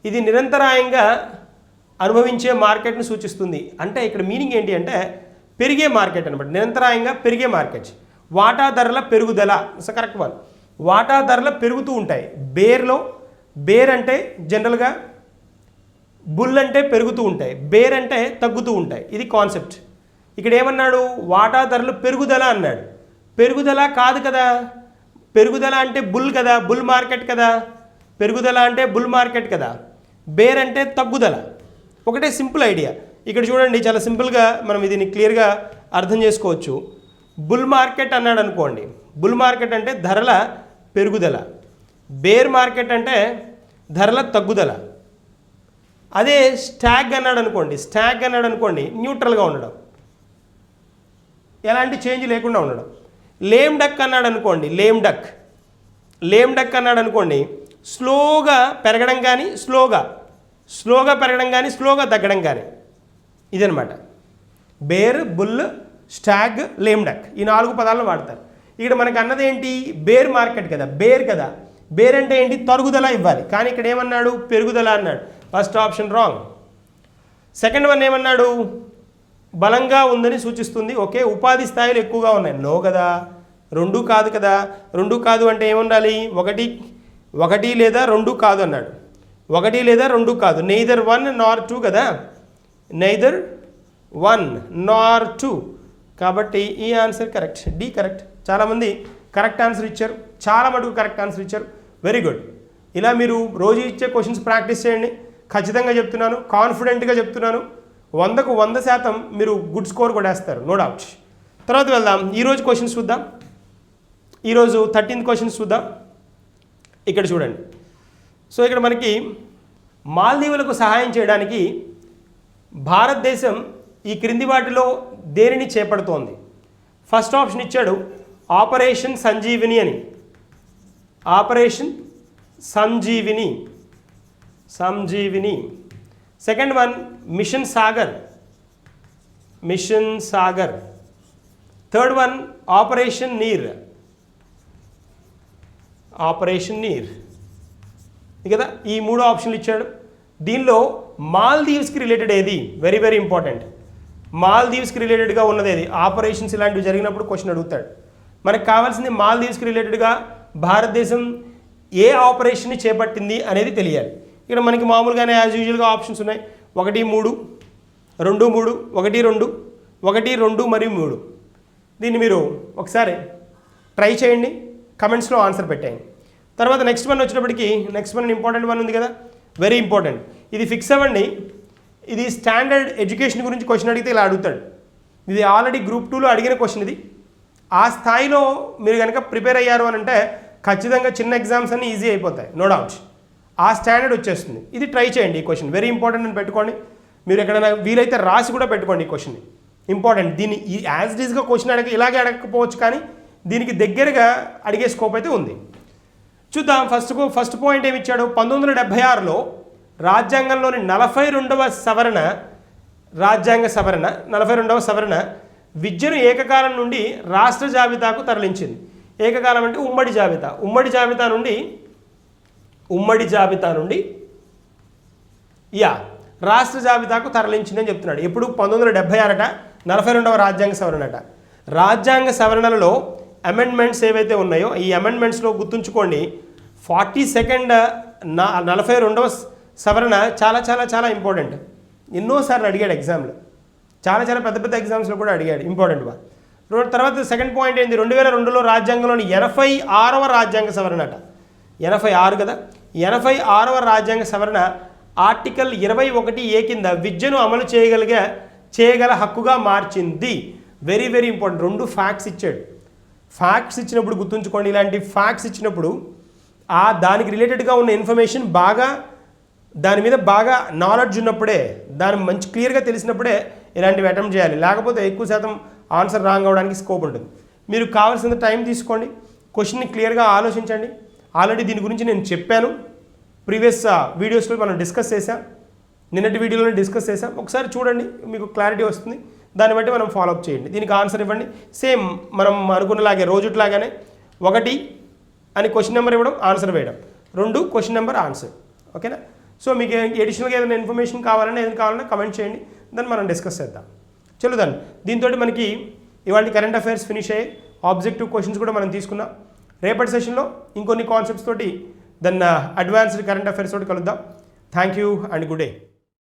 ఇది నిరంతరాయంగా అనుభవించే మార్కెట్ను సూచిస్తుంది. అంటే ఇక్కడ మీనింగ్ ఏంటి అంటే పెరిగే మార్కెట్ అనమాట, నిరంతరాయంగా పెరిగే మార్కెట్. వాటా ధరల పెరుగుదల, సో కరెక్ట్ వన్. వాటా ధరలు పెరుగుతూ ఉంటాయి. బేర్ అంటే జనరల్గా, బుల్ అంటే పెరుగుతూ ఉంటాయి, బేర్ అంటే తగ్గుతూ ఉంటాయి. ఇది కాన్సెప్ట్. ఇక్కడ ఏమన్నాడు? వాటా ధరలు పెరుగుదల అన్నాడు. పెరుగుదల కాదు కదా, పెరుగుదల అంటే బుల్ కదా, బుల్ మార్కెట్ కదా, పెరుగుదల అంటే బుల్ మార్కెట్ కదా, బేర్ అంటే తగ్గుదల. ఒకటే సింపుల్ ఐడియా. ఇక్కడ చూడండి, చాలా సింపుల్గా మనం దీన్ని క్లియర్గా అర్థం చేసుకోవచ్చు. బుల్ మార్కెట్ అన్నాడు అనుకోండి, బుల్ మార్కెట్ అంటే ధరల పెరుగుదల, బేర్ మార్కెట్ అంటే ధరల తగ్గుదల. అదే స్టాగ్ అన్నాడు అనుకోండి, న్యూట్రల్గా ఉండడం, ఎలాంటి చేంజ్ లేకుండా ఉండడం. లేమ్ డక్ అన్నాడు అనుకోండి, లేమ్ డక్ అన్నాడు అనుకోండి, స్లోగా పెరగడం కానీ స్లోగా పెరగడం కానీ స్లోగా తగ్గడం కానీ. ఇదనమాట bear, bull, stag, lame duck, ఈ 4 పదాలను వాడతారు. ఇక్కడ మనకు అన్నది ఏంటి? బేర్ మార్కెట్ కదా, బేర్ అంటే ఏంటి? తరుగుదల ఇవ్వాలి. కానీ ఇక్కడ ఏమన్నాడు? పెరుగుదల అన్నాడు. First option wrong. Second one ఏమన్నాడు? బలంగా ఉందని సూచిస్తుంది. ఓకే, ఉపాధి స్థాయిలు ఎక్కువగా ఉన్నాయి. నో కదా, 2 కాదు కదా. 2 కాదు అంటే ఏముండాలి? ఒకటి లేదా 2 కాదు అన్నాడు. 1 లేదా 2 కాదు, నెయిదర్ 1 nor 2 కదా, నెయిదర్ 1 nor 2. కాబట్టి ఈ ఆన్సర్ కరెక్ట్, డి కరెక్ట్. చాలామంది కరెక్ట్ ఆన్సర్ ఇచ్చారు, చాలా మటుకు కరెక్ట్ ఆన్సర్ ఇచ్చారు. Very good. ఇలా మీరు రోజు ఇచ్చే క్వశ్చన్స్ ప్రాక్టీస్ చేయండి. ఖచ్చితంగా చెప్తున్నాను, కాన్ఫిడెంట్గా చెప్తున్నాను, 100కు 100% మీరు గుడ్ స్కోర్ కూడా వేస్తారు, నో డౌట్. తర్వాత వెళ్దాం. ఈరోజు క్వశ్చన్స్ చూద్దాం. ఈరోజు 13th క్వశ్చన్స్ చూద్దాం. ఇక్కడ చూడండి. సో ఇక్కడ మనకి మాల్దీవులకు సహాయం చేయడానికి భారతదేశం ఈ క్రింది వాటిలో దేనిని చేపడుతోంది? ఫస్ట్ ఆప్షన్ ఇచ్చాడు ఆపరేషన్ సంజీవిని అని. Operation Sanjeevani. Second one mission Sagar. Third one operation Neer. కదా, ఈ 3 ఆప్షన్లు ఇచ్చాడు. దీనిలో మాల్దీవ్స్కి రిలేటెడ్ ఏది? Very very important. మాల్దీవ్స్కి రిలేటెడ్గా ఉన్నది ఏది? ఆపరేషన్స్ ఇలాంటివి జరిగినప్పుడు క్వశ్చన్ అడుగుతాడు. మనకు కావాల్సింది మాల్దీవ్స్కి రిలేటెడ్గా భారతదేశం ఏ ఆపరేషన్ని చేపట్టింది అనేది తెలియాలి. ఇక్కడ మనకి మామూలుగానే యాజ్ యూజువల్గా ఆప్షన్స్ ఉన్నాయి. 1 3 2 3 1 2 మరియు 3. దీన్ని మీరు ఒకసారి ట్రై చేయండి, కమెంట్స్లో ఆన్సర్ పెట్టేయండి. తర్వాత నెక్స్ట్ వన్ వచ్చేటప్పటికి, నెక్స్ట్ వన్ ఇంపార్టెంట్ వన్ ఉంది కదా, వెరీ ఇంపార్టెంట్. ఇది ఫిక్స్ అవ్వండి. ఇది స్టాండర్డ్ ఎడ్యుకేషన్ గురించి క్వశ్చన్ అడిగితే ఇలా అడుగుతాడు. ఇది ఆల్రెడీ గ్రూప్ 2లో అడిగిన క్వశ్చన్ ఇది. ఆ స్థాయిలో మీరు కనుక ప్రిపేర్ అయ్యారు అని అంటే ఖచ్చితంగా చిన్న ఎగ్జామ్స్ అన్నీ ఈజీ అయిపోతాయి, నో డౌట్. ఆ స్టాండర్డ్ వచ్చేస్తుంది. ఇది ట్రై చేయండి. ఈ క్వశ్చన్ వెరీ ఇంపార్టెంట్ అని పెట్టుకోండి. మీరు ఎక్కడైనా వీలైతే రాసి కూడా పెట్టుకోండి. ఈ క్వశ్చన్ ఇంపార్టెంట్. దీన్ని యాజ్ ఇట్ ఈస్గా క్వశ్చన్ ఇలాగే అడగకపోవచ్చు, కానీ దీనికి దగ్గరగా అడిగే స్కోప్ అయితే ఉంది. చూద్దాం. ఫస్ట్ పాయింట్ ఏమి ఇచ్చాడు? 1976లో రాజ్యాంగంలోని 42వ సవరణ రాజ్యాంగ సవరణ 42వ సవరణ విద్యను ఏకకాలం నుండి రాష్ట్ర జాబితాకు తరలించింది. ఏకకాలం అంటే ఉమ్మడి జాబితా. ఉమ్మడి జాబితా నుండి రాష్ట్ర జాబితాకు తరలించింది అని చెప్తున్నాడు. ఎప్పుడు 1976 42వ రాజ్యాంగ సవరణ అట. రాజ్యాంగ సవరణలలో అమెండ్మెంట్స్ ఏవైతే ఉన్నాయో ఈ అమెండ్మెంట్స్లో గుర్తుంచుకోండి 42వ సవరణ చాలా చాలా చాలా ఇంపార్టెంట్. ఎన్నోసార్లు అడిగాడు ఎగ్జామ్లో, చాలా చాలా పెద్ద పెద్ద ఎగ్జామ్స్లో కూడా అడిగాడు, ఇంపార్టెంట్ వా. తర్వాత సెకండ్ పాయింట్ ఏంది, 2002లో రాజ్యాంగంలోని 86వ రాజ్యాంగ సవరణ అట. 86 కదా, 86వ రాజ్యాంగ సవరణ ఆర్టికల్ 21A కింద విద్యను అమలు చేయగల హక్కుగా మార్చింది. Very very important. 2 ఫ్యాక్ట్స్ ఇచ్చాడు. ఫ్యాక్ట్స్ ఇచ్చినప్పుడు గుర్తుంచుకోండి, ఇలాంటి ఫ్యాక్ట్స్ ఇచ్చినప్పుడు దానికి రిలేటెడ్గా ఉన్న ఇన్ఫర్మేషన్ దాని మీద బాగా నాలెడ్జ్ ఉన్నప్పుడే, దాని మంచి క్లియర్గా తెలిసినప్పుడే ఇలాంటివి అటెంప్ట్ చేయాలి. లేకపోతే ఎక్కువ శాతం ఆన్సర్ రాంగ్ అవ్వడానికి స్కోప్ ఉంటుంది. మీరు కావాల్సిన టైం తీసుకోండి, క్వశ్చన్ని క్లియర్గా ఆలోచించండి. ఆల్రెడీ దీని గురించి నేను చెప్పాను, ప్రీవియస్ వీడియోస్లో మనం డిస్కస్ చేసాం, నిన్నటి వీడియోలో డిస్కస్ చేసాం. ఒకసారి చూడండి, మీకు క్లారిటీ వస్తుంది. దాన్ని బట్టి మనం ఫాలోఅప్ చేయండి. దీనికి ఆన్సర్ ఇవ్వండి. సేమ్ మనం అనుకున్నలాగే రోజుట్లాగానే 1 అని క్వశ్చన్ నెంబర్ ఇవ్వడం, ఆన్సర్ వేయడం, 2 క్వశ్చన్ నెంబర్ ఆన్సర్. ఓకేనా? సో మీకు ఎడిషనల్గా ఏదైనా ఇన్ఫర్మేషన్ కావాలన్నా కమెంట్ చేయండి, దాన్ని మనం డిస్కస్ చేద్దాం. చలో దాన్ని దీంతో మనకి ఇవాళ కరెంట్ అఫైర్స్ ఫినిష్ అయ్యాయి. ఆబ్జెక్టివ్ క్వశ్చన్స్ కూడా మనం తీసుకున్నాం. రేపటి సెషన్లో ఇంకొన్ని కాన్సెప్ట్స్ తోటి అడ్వాన్స్డ్ కరెంట్ అఫైర్స్ తోటి కలుద్దాం. Thank you and good day.